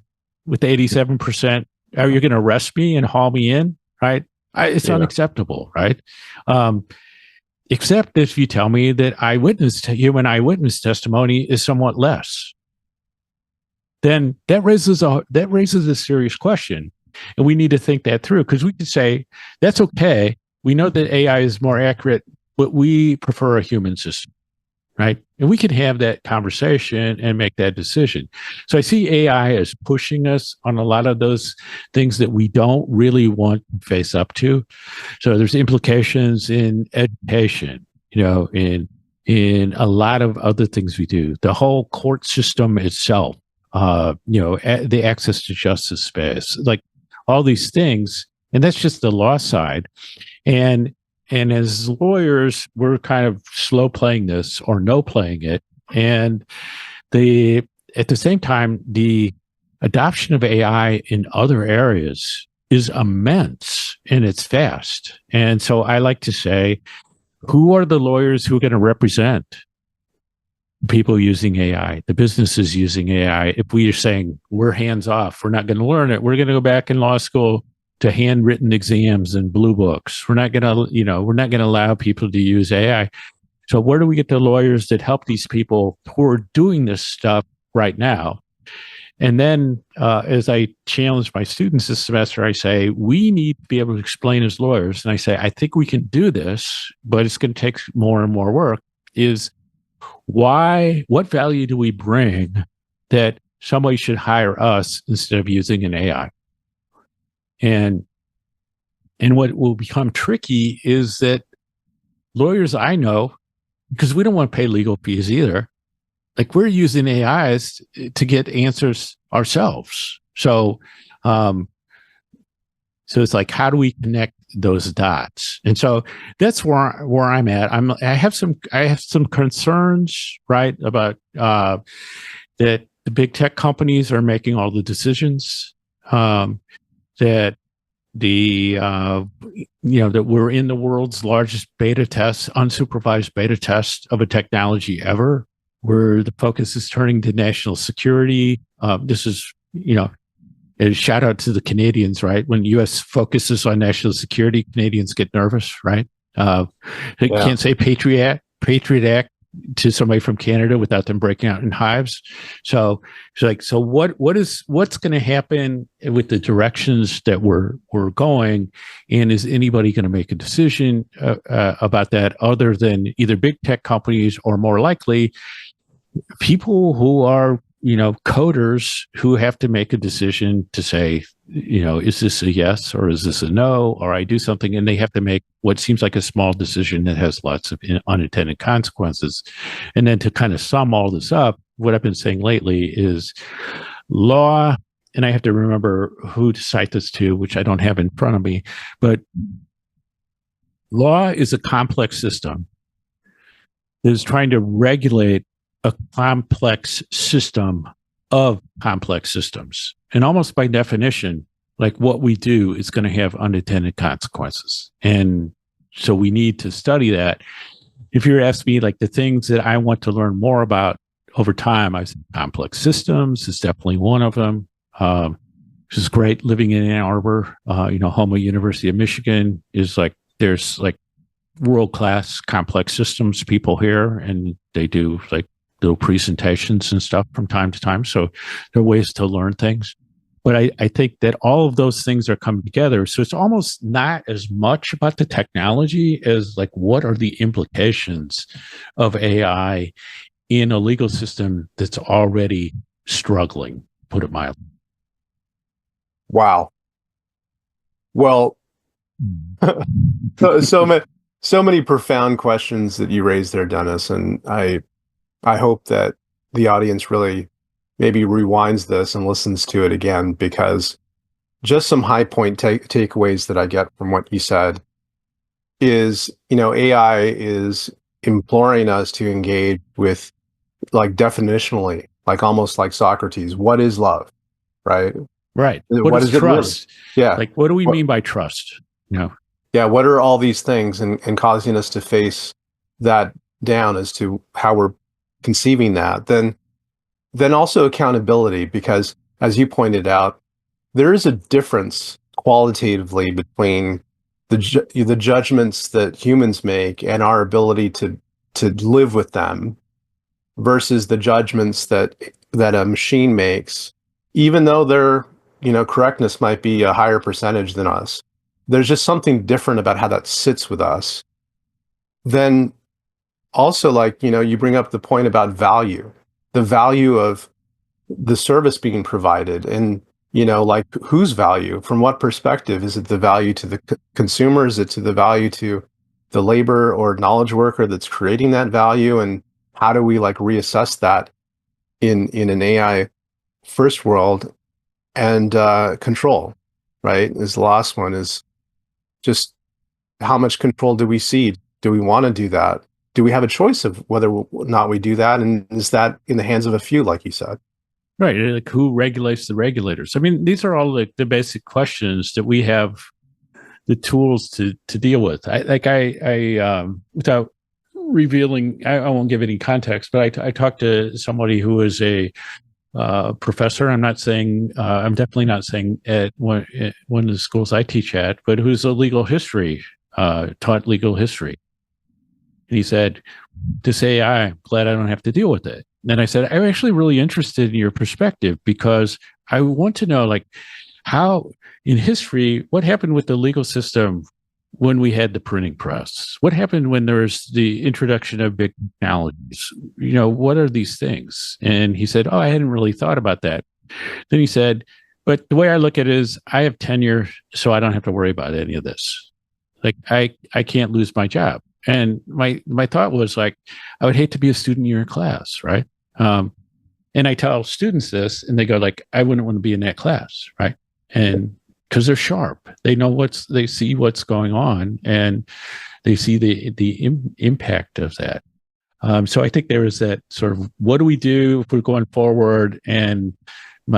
with 87%, are you going to arrest me and haul me in? Right? It's unacceptable, right? Except if you tell me that human eyewitness testimony is somewhat less. Then that raises a serious question, and we need to think that through, because we could say that's okay. We know that AI is more accurate, but we prefer a human system, right? And we can have that conversation and make that decision. So I see AI as pushing us on a lot of those things that we don't really want to face up to. So there's implications in education, in a lot of other things we do. The whole court system itself. The access to justice space, like all these things. And that's just the law side. And as lawyers, we're kind of slow playing this or no playing it. And at the same time, the adoption of AI in other areas is immense and it's fast. And so I like to say, who are the lawyers who are going to represent people using AI, the businesses using AI? If we are saying we're hands off, we're not going to learn it, we're going to go back in law school to handwritten exams and blue books. We're not going to allow people to use AI. So where do we get the lawyers that help these people who are doing this stuff right now? And then as I challenge my students this semester, I say, we need to be able to explain as lawyers. And I say, I think we can do this, but it's going to take more and more work. Is what value do we bring that somebody should hire us instead of using an AI? And what will become tricky is that lawyers I know, because we don't want to pay legal fees either, like we're using AIs to get answers ourselves. So, so it's like, how do we connect those dots? And so that's where I'm at. I have some concerns, right, about that the big tech companies are making all the decisions. That that we're in the world's largest beta test, unsupervised beta test of a technology ever, where the focus is turning to national security. This is, a shout out to the Canadians, right? When U.S. focuses on national security, Canadians get nervous, right? They can't say Patriot Act to somebody from Canada without them breaking out in hives. So what's going to happen with the directions that we're going? And is anybody going to make a decision about that other than either big tech companies or more likely people who are, coders who have to make a decision to say, is this a yes or is this a no, or I do something, and they have to make what seems like a small decision that has lots of unintended consequences. And then to kind of sum all this up, what I've been saying lately is law, and I have to remember who to cite this to, which I don't have in front of me, but law is a complex system that is trying to regulate a complex system of complex systems. And almost by definition, like what we do is going to have unintended consequences. And so we need to study that. If you're asking me, like the things that I want to learn more about over time, I said complex systems is definitely one of them. Which is great living in Ann Arbor, home of University of Michigan is like, there's like world-class complex systems people here, and they do like little presentations and stuff from time to time. So there are ways to learn things. But I think that all of those things are coming together. So it's almost not as much about the technology as like, what are the implications of AI in a legal system that's already struggling, put it mildly.
Wow. Well, so many profound questions that you raised there, Dennis. And I hope that the audience really maybe rewinds this and listens to it again, because just some high point takeaways that I get from what you said is, AI is imploring us to engage with, like, definitionally, like almost like Socrates, what is love, right?
Right.
What
is trust?
Really? Yeah.
Like, what do we mean by trust?
Yeah. What are all these things and causing us to face that down as to how we're conceiving that? Then also accountability, because as you pointed out, there is a difference qualitatively between the judgments that humans make and our ability to live with them versus the judgments that a machine makes, even though their correctness might be a higher percentage than us. There's just something different about how that sits with us. Then also, like, you bring up the point about value, the value of the service being provided, and like, whose value, from what perspective? Is it the value to the consumer? Is it to the value to the labor or knowledge worker that's creating that value? And how do we like reassess that in an AI first world? And control, right, is the last one, is just how much control do we cede? Do we want to do that? Do we have a choice of whether or not we do that? And is that in the hands of a few, like you said?
Right. Like, who regulates the regulators? I mean, these are all like the basic questions that we have the tools to deal with. I without revealing, I won't give any context, but I talked to somebody who is a professor. I'm definitely not saying at one of the schools I teach at, but who's a legal history, taught legal history. And he said, this AI, I'm glad I don't have to deal with it. And I said, I'm actually really interested in your perspective because I want to know, like, how in history, what happened with the legal system when we had the printing press? What happened when there was the introduction of big technologies? What are these things? And he said, oh, I hadn't really thought about that. Then he said, but the way I look at it is I have tenure, so I don't have to worry about any of this. Like I can't lose my job. And my thought was like, I would hate to be a student in your class, right? And I tell students this, and they go like, I wouldn't want to be in that class, right? And because they're sharp, they know they see what's going on, and they see the impact of that. So I think there is that sort of, what do we do if we're going forward? And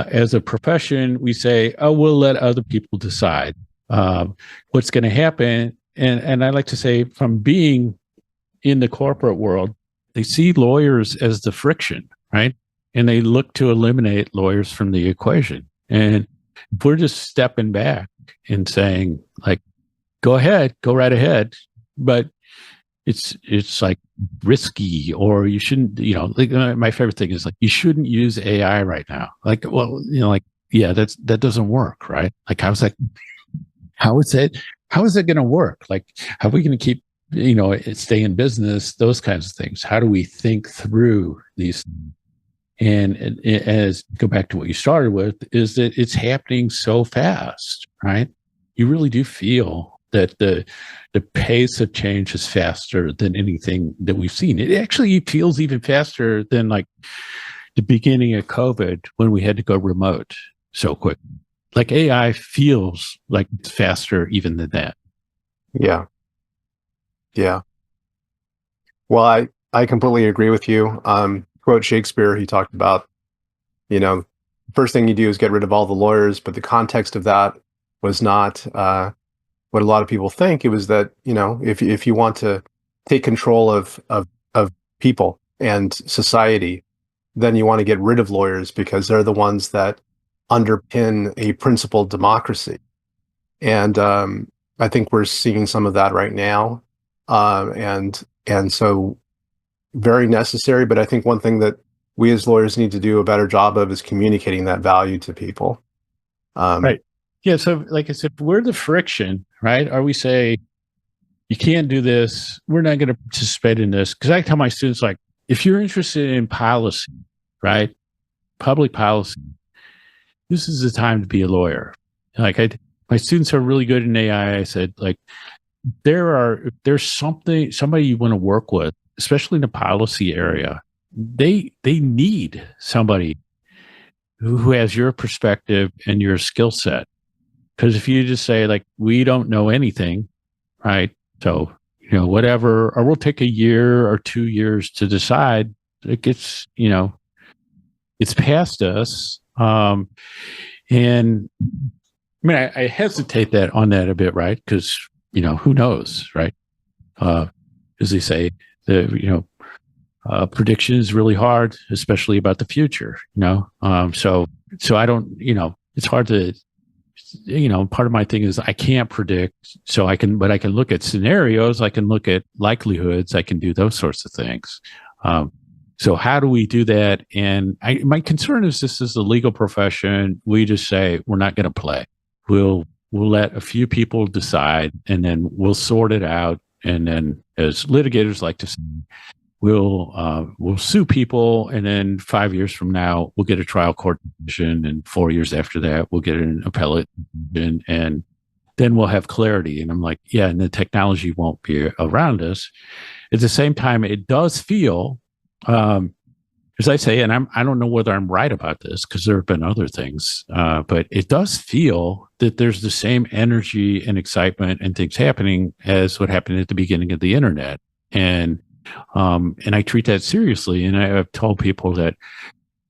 as a profession, we say, oh, we'll let other people decide what's going to happen. And I like to say, from being in the corporate world, they see lawyers as the friction, right? And they look to eliminate lawyers from the equation. And if we're just stepping back and saying, like, go ahead, go right ahead, but it's like risky, or you shouldn't, like, my favorite thing is like, you shouldn't use AI right now. Like, well, like, yeah, that doesn't work, right? Like, how is it going to work? Like, how are we going to keep, stay in business, those kinds of things? How do we think through these? And as go back to what you started with, is that it's happening so fast, right? You really do feel that the pace of change is faster than anything that we've seen. It actually feels even faster than like the beginning of COVID, when we had to go remote so quick. Like, AI feels like it's faster even than that.
Yeah. Yeah. Well, I completely agree with you. Quote Shakespeare, he talked about, first thing you do is get rid of all the lawyers, but the context of that was not what a lot of people think. It was that, if you want to take control of people and society, then you want to get rid of lawyers, because they're the ones that underpin a principled democracy. And I think we're seeing some of that right now. And so, very necessary. But I think one thing that we as lawyers need to do a better job of is communicating that value to people.
Right. Yeah. So, like I said, we're the friction, right? Or we say, you can't do this. We're not going to participate in this. Because I tell my students, like, if you're interested in policy, right, public policy, this is the time to be a lawyer. Like, my students are really good in AI. I said, like, there's somebody you want to work with, especially in the policy area. They need somebody who has your perspective and your skill set. Because if you just say, like, we don't know anything, right? So, whatever, or we'll take a year or 2 years to decide, it gets, it's past us. And I mean, I hesitate on that a bit, right? Because, who knows, right? As they say, prediction is really hard, especially about the future, so I don't, it's hard to, part of my thing is I can't predict, but I can look at scenarios, I can look at likelihoods, I can do those sorts of things. So how do we do that? And my concern is, this is the legal profession. We just say, we're not going to play. We'll let a few people decide, and then we'll sort it out. And then, as litigators like to say, we'll sue people, and then 5 years from now, we'll get a trial court decision, and 4 years after that, we'll get an appellate decision, and then we'll have clarity. And I'm like, yeah, and the technology won't be around us. At the same time, it does feel, as I say, and I don't know whether I'm right about this, because there have been other things, but it does feel that there's the same energy and excitement and things happening as what happened at the beginning of the internet. And I treat that seriously. And I've told people that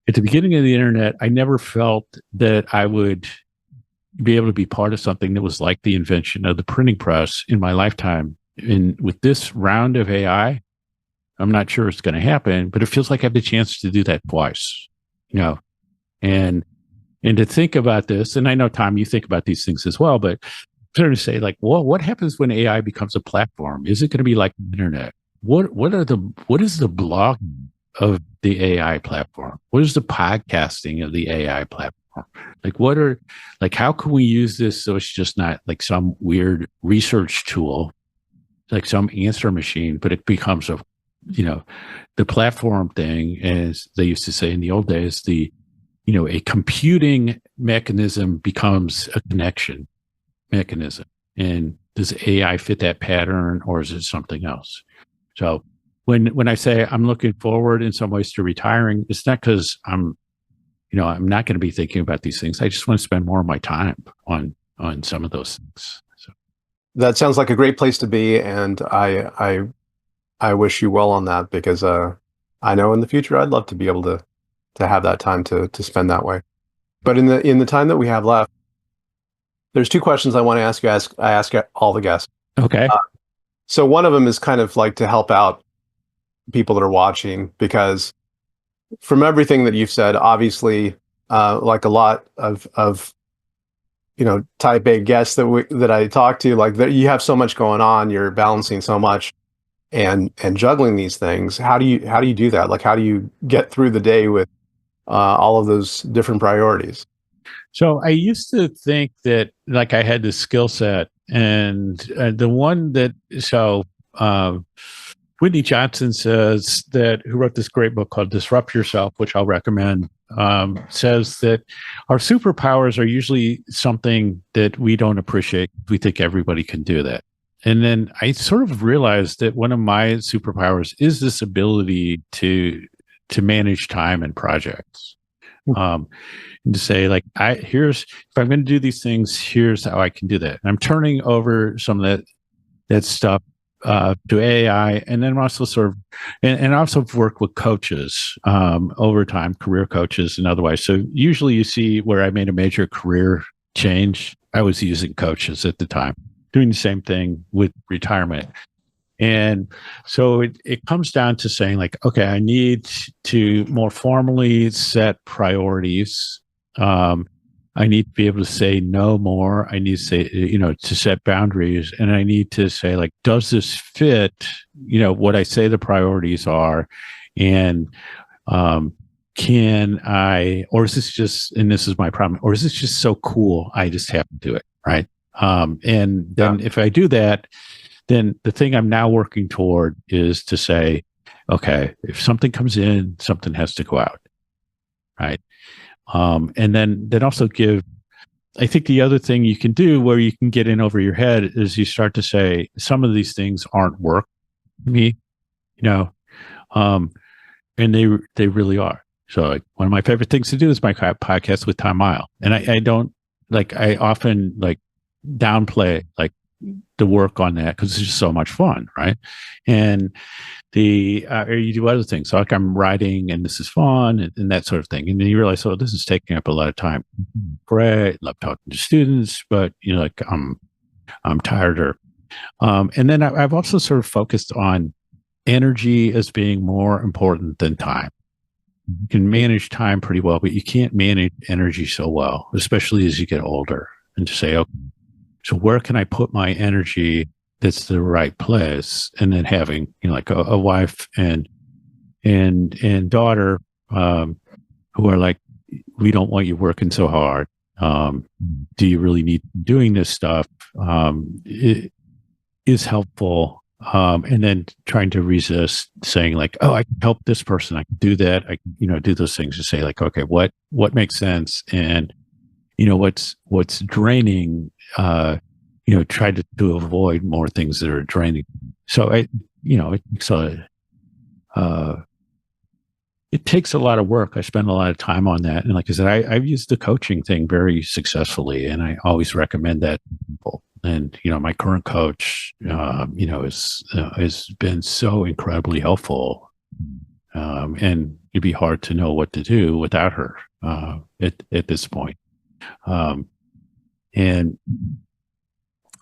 at the beginning of the internet, I never felt that I would be able to be part of something that was like the invention of the printing press in my lifetime. And with this round of AI, I'm not sure it's going to happen, but it feels like I have the chance to do that twice, and to think about this. And I know, Tom, you think about these things as well, but I'm trying to say, like, well, what happens when AI becomes a platform? Is it going to be like the internet, what is the blog of the AI platform? What is the podcasting of the AI platform? Like what are like how can we use this so it's just not like some weird research tool, like some answer machine, but it becomes a the platform thing, as they used to say in the old days, a computing mechanism becomes a connection mechanism. And does AI fit that pattern or is it something else? So when I say I'm looking forward in some ways to retiring, it's not because I'm not going to be thinking about these things. I just want to spend more of my time on some of those things. So
That sounds like a great place to be, and I wish you well on that because I know in the future I'd love to be able to have that time to spend that way. But in the time that we have left, there's two questions I want to ask you. I ask all the guests.
okay.
So one of them is kind of like to help out people that are watching, because from everything that you've said, obviously, like a lot of type A guests that I talk to, like you have so much going on, you're balancing so much and juggling these things. How do you do that? Like, how do you get through the day with all of those different priorities?
So I used to think that like I had this skill set, and the one that Whitney Johnson says that, who wrote this great book called Disrupt Yourself, which I'll recommend, says that our superpowers are usually something that we don't appreciate. We think everybody can do that. And then I sort of realized that one of my superpowers is this ability to manage time and projects. And to say like, if I'm going to do these things, here's how I can do that. And I'm turning over some of that stuff to AI, and then I'm also sort of, and I also work with coaches over time, career coaches and otherwise. So usually you see where I made a major career change, I was using coaches at the time, doing the same thing with retirement. And so it comes down to saying like, okay, I need to more formally set priorities. I need to be able to say no more. I need to say, to set boundaries. And I need to say like, does this fit, what I say the priorities are? And can I, or is this just, and this is my problem, or is this just so cool? I just have to do it. Right. And then if I do that, then the thing I'm now working toward is to say, okay, if something comes in, something has to go out. Right. And then also I think the other thing you can do where you can get in over your head is you start to say, some of these things aren't work for me, and they really are. So like one of my favorite things to do is my podcast with Tom Mile. And I don't I often downplay the work on that because it's just so much fun. Right. And or you do other things. So like I'm writing and this is fun and that sort of thing. And then you realize, oh, this is taking up a lot of time. Great. Love talking to students, but I'm tired and then I've also sort of focused on energy as being more important than time. You can manage time pretty well, but you can't manage energy so well, especially as you get older. And to say, okay, so where can I put my energy that's the right place? And then having, a wife and daughter, who are like, we don't want you working so hard. Do you really need doing this stuff? It is helpful. And then trying to resist saying like, oh, I can help this person. I can do that. I can, do those things to say like, okay, what makes sense? And, what's draining, try to avoid more things that are draining. So it takes a lot of work. I spend a lot of time on that. And like I said, I've used the coaching thing very successfully, and I always recommend that to people. And, my current coach, has been so incredibly helpful. And it'd be hard to know what to do without her, at this point. And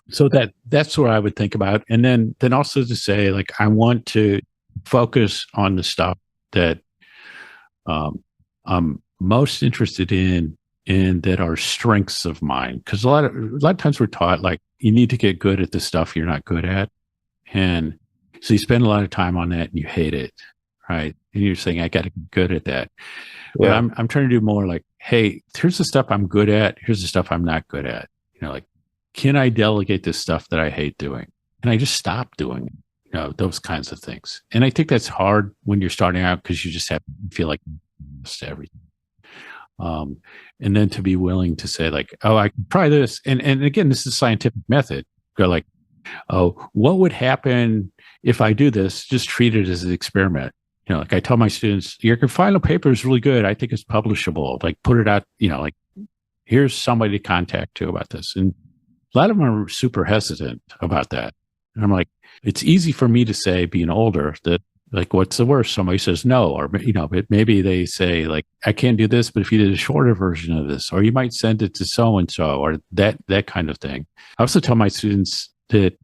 so that's what I would think about. And then also to say, like, I want to focus on the stuff that I'm most interested in that are strengths of mine. Because a lot of times we're taught like you need to get good at the stuff you're not good at, and So you spend a lot of time on that and you hate it, right? And you're saying, I got to get good at that. But
Yeah.
I'm trying to do more like, hey, here's the stuff I'm good at. Here's the stuff I'm not good at. Like, can I delegate this stuff that I hate doing? Can I just stop doing it? Those kinds of things. And I think that's hard when you're starting out because you just have to feel like to everything. And then to be willing to say like, oh, I can try this. And again, this is a scientific method. Go like, oh, what would happen if I do this? Just treat it as an experiment. Like I tell my students, your final paper is really good. I think it's publishable. Like put it out, like here's somebody to contact to about this. And a lot of them are super hesitant about that. And I'm like, it's easy for me to say, being older, that like, what's the worst? Somebody says no, or, but maybe they say like, I can't do this, but if you did a shorter version of this, or you might send it to so-and-so, or that kind of thing. I also tell my students that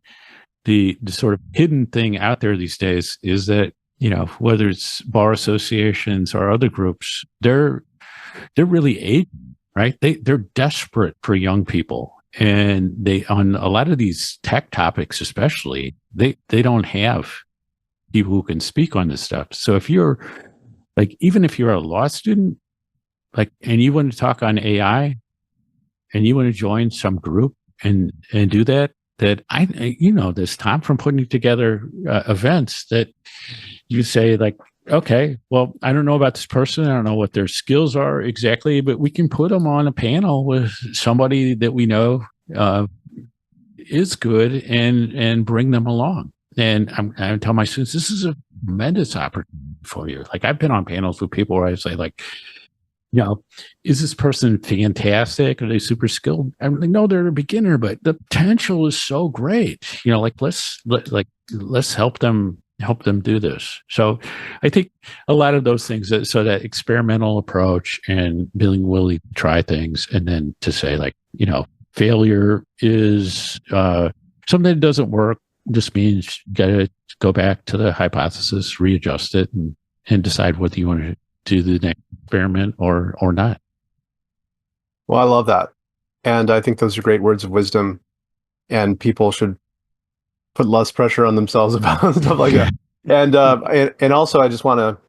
the sort of hidden thing out there these days is that, whether it's bar associations or other groups, they're really aging, right? They're desperate for young people. And they, on a lot of these tech topics, especially, they don't have people who can speak on this stuff. So if you're like, even if you're a law student, like, and you want to talk on AI and you want to join some group and do that there's time from putting together events that you say like, okay, well, I don't know about this person. I don't know what their skills are exactly, but we can put them on a panel with somebody that we know is good and bring them along. And I tell my students, this is a tremendous opportunity for you. Like I've been on panels with people where I say like, is this person fantastic? Are they super skilled? I'm like, no, they're a beginner, but the potential is so great. Like let's help them do this. So I think a lot of those things, so that experimental approach and being willing to try things, and then to say like, failure is something that doesn't work, just means you got to go back to the hypothesis, readjust it, and decide whether you want to do the next experiment or not.
Well, I love that. And I think those are great words of wisdom, and people should put less pressure on themselves about stuff like that. And also I just want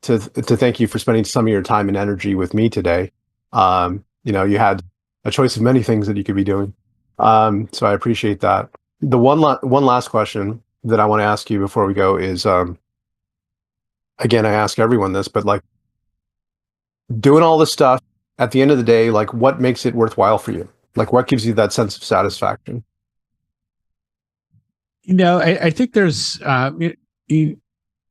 to thank you for spending some of your time and energy with me today. You had a choice of many things that you could be doing. So I appreciate that. The one last question that I want to ask you before we go is, again, I ask everyone this, but like doing all this stuff, at the end of the day, like what makes it worthwhile for you? Like what gives you that sense of satisfaction?
I think there's, I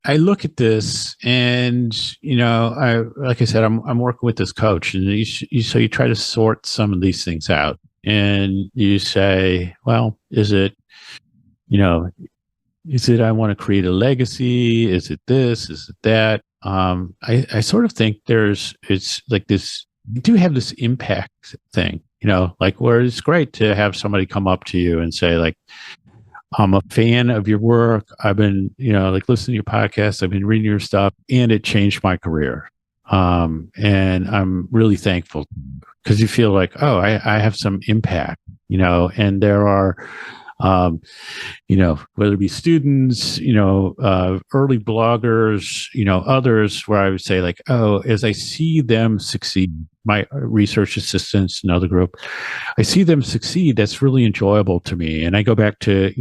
look at this and, like I said, I'm working with this coach, and so you try to sort some of these things out, and you say, well, is it I want to create a legacy? Is it this? Is it that? I sort of think it's like this, you do have this impact thing, like where it's great to have somebody come up to you and say like, I'm a fan of your work. I've been, like listening to your podcast. I've been reading your stuff, and it changed my career. And I'm really thankful because you feel like, oh, I have some impact, and there are, whether it be students, early bloggers, others, where I would say like, oh, as I see them succeed, my research assistants, another group, I see them succeed. That's really enjoyable to me. And I go back to,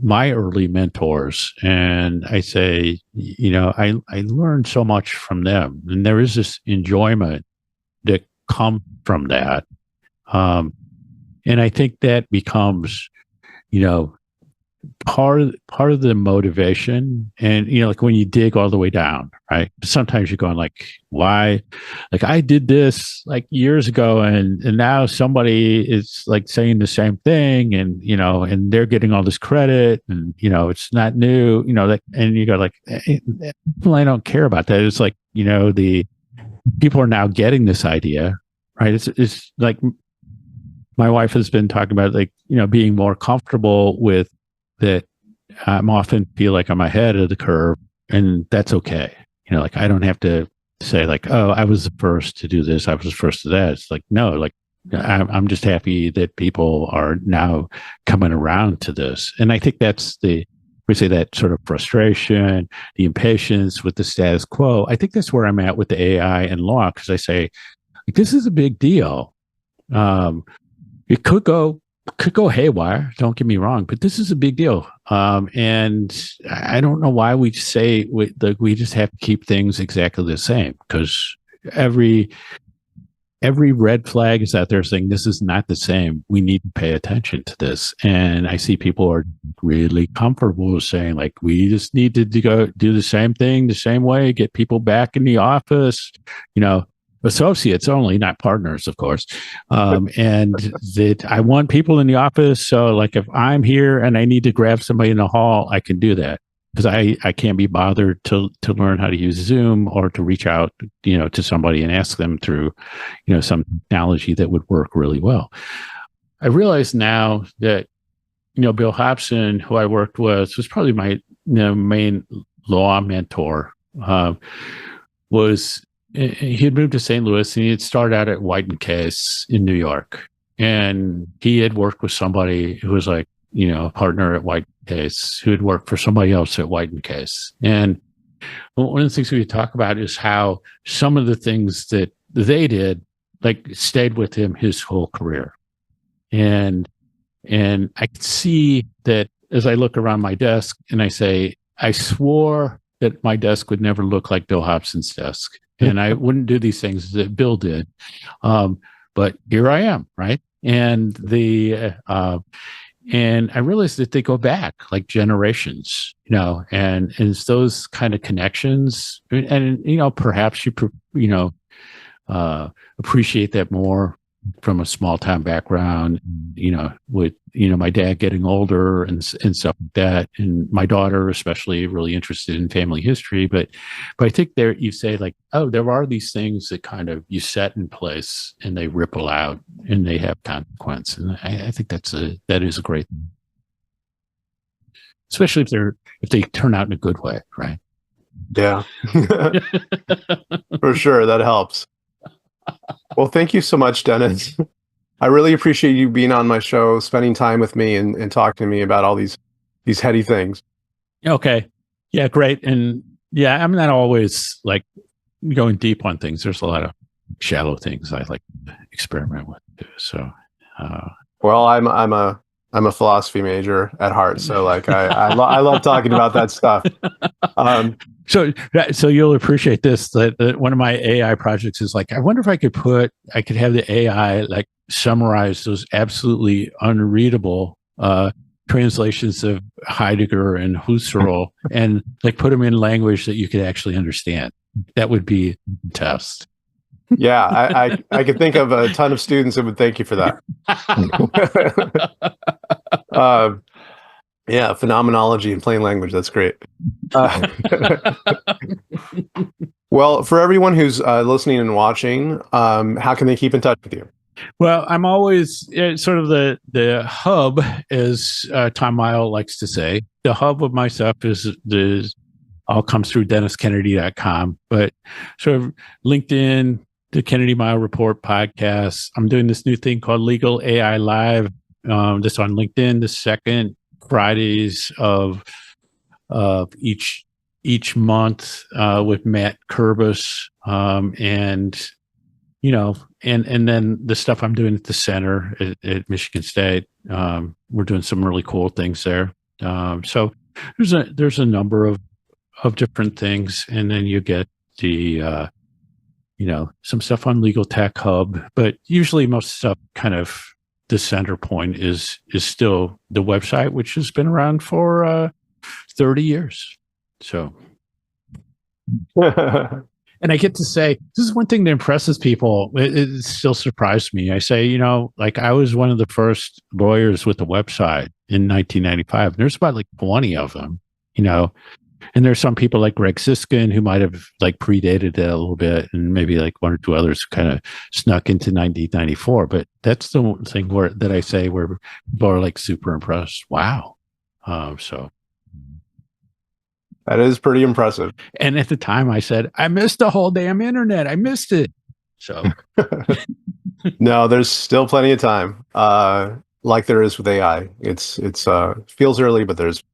my early mentors, and I say, I learned so much from them, and there is this enjoyment that comes from that. And I think that becomes, part of the motivation. And like when you dig all the way down, right, sometimes you're going like, why, like I did this like years ago, and now somebody is like saying the same thing, and and they're getting all this credit, and it's not new, and you go like, well, I don't care about that. It's like, the people are now getting this idea, right? It's like my wife has been talking about like, being more comfortable with that. I'm often feel like I'm ahead of the curve, and that's okay. Like I don't have to say like, oh, I was the first to do this. I was the first to that. It's like, no, like I'm just happy that people are now coming around to this. And I think that's the we say that sort of frustration, the impatience with the status quo. I think that's where I'm at with the AI and law, because I say, like, this is a big deal. It could go haywire. Don't get me wrong, but this is a big deal. And I don't know why we say we just have to keep things exactly the same, because every red flag is out there saying this is not the same. We need to pay attention to this. And I see people are really comfortable saying, like, we just need to go do the same thing the same way, get people back in the office, associates only, not partners, of course. And that I want people in the office. So, like, if I'm here and I need to grab somebody in the hall, I can do that, because I can't be bothered to learn how to use Zoom or to reach out, to somebody and ask them through, some technology that would work really well. I realize now that, Bill Hobson, who I worked with, was probably my main law mentor. He had moved to St. Louis, and he had started out at White and Case in New York. And he had worked with somebody who was like, a partner at White and Case, who had worked for somebody else at White and Case. And one of the things we talk about is how some of the things that they did, like, stayed with him his whole career. And I could see that as I look around my desk and I say, I swore that my desk would never look like Bill Hobson's desk, and I wouldn't do these things that Bill did. But here I am, right? And and I realized that they go back like generations, and it's those kind of connections, and perhaps you appreciate that more from a small town background, with my dad getting older and stuff like that, and my daughter especially really interested in family history. But I think there you say, like, oh, there are these things that kind of you set in place and they ripple out and they have consequence, and I think that is a great thing, especially if they turn out in a good way, right?
Yeah, for sure, that helps. Well, thank you so much, Dennis. I really appreciate you being on my show, spending time with me and talking to me about all these heady things.
Okay. Yeah, great. And yeah, I'm not always like going deep on things. There's a lot of shallow things I like to experiment with too. So,
well, I'm a philosophy major at heart, so like I love talking about that stuff.
So you'll appreciate this. That one of my AI projects is like, I wonder if I could have the AI like summarize those absolutely unreadable translations of Heidegger and Husserl and like put them in language that you could actually understand. That would be a test.
Yeah, I could think of a ton of students that would thank you for that. Yeah, phenomenology in plain language. That's great. Well, for everyone who's listening and watching, how can they keep in touch with you?
Well, I'm always sort of the hub, as Tom Mile likes to say. The hub of my stuff is all comes through DennisKennedy.com, but sort of LinkedIn, the Kennedy Mile Report podcast. I'm doing this new thing called Legal AI Live. This on LinkedIn, the second Fridays of each month with Matt Kurbis, and then the stuff I'm doing at the center at Michigan State. We're doing some really cool things there. So there's a number of different things, and then you get the some stuff on Legal Tech Hub, but usually most stuff kind of the center point is still the website, which has been around for 30 years. So, and I get to say, this is one thing that impresses people. It still surprised me. I say, like I was one of the first lawyers with a website in 1995. There's about like 20 of them, and there's some people like Greg Siskin who might have like predated it a little bit, and maybe like one or two others kind of snuck into 1994. But that's the one thing that I say where people are like super impressed. Wow. So
that is pretty impressive.
And at the time I said, I missed the whole damn internet. I missed it. So
no, there's still plenty of time. Like there is with AI. It's feels early, but there's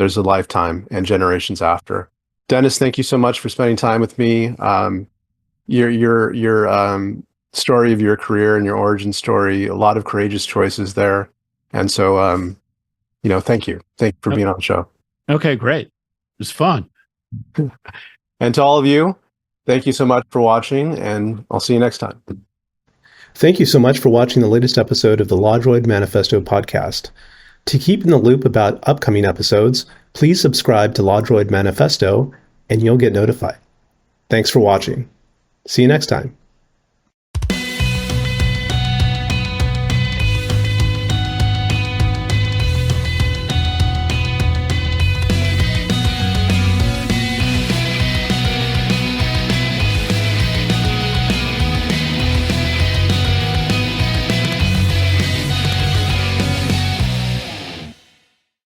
there's a lifetime and generations after. Dennis, thank you so much for spending time with me. Your story of your career and your origin story, a lot of courageous choices there. And so, thank you. Thank you for being on the show.
Okay, great. It was fun.
And to all of you, thank you so much for watching, and I'll see you next time. Thank you so much for watching the latest episode of the LawDroid Manifesto podcast. To keep in the loop about upcoming episodes, please subscribe to LawDroid Manifesto and you'll get notified. Thanks for watching. See you next time.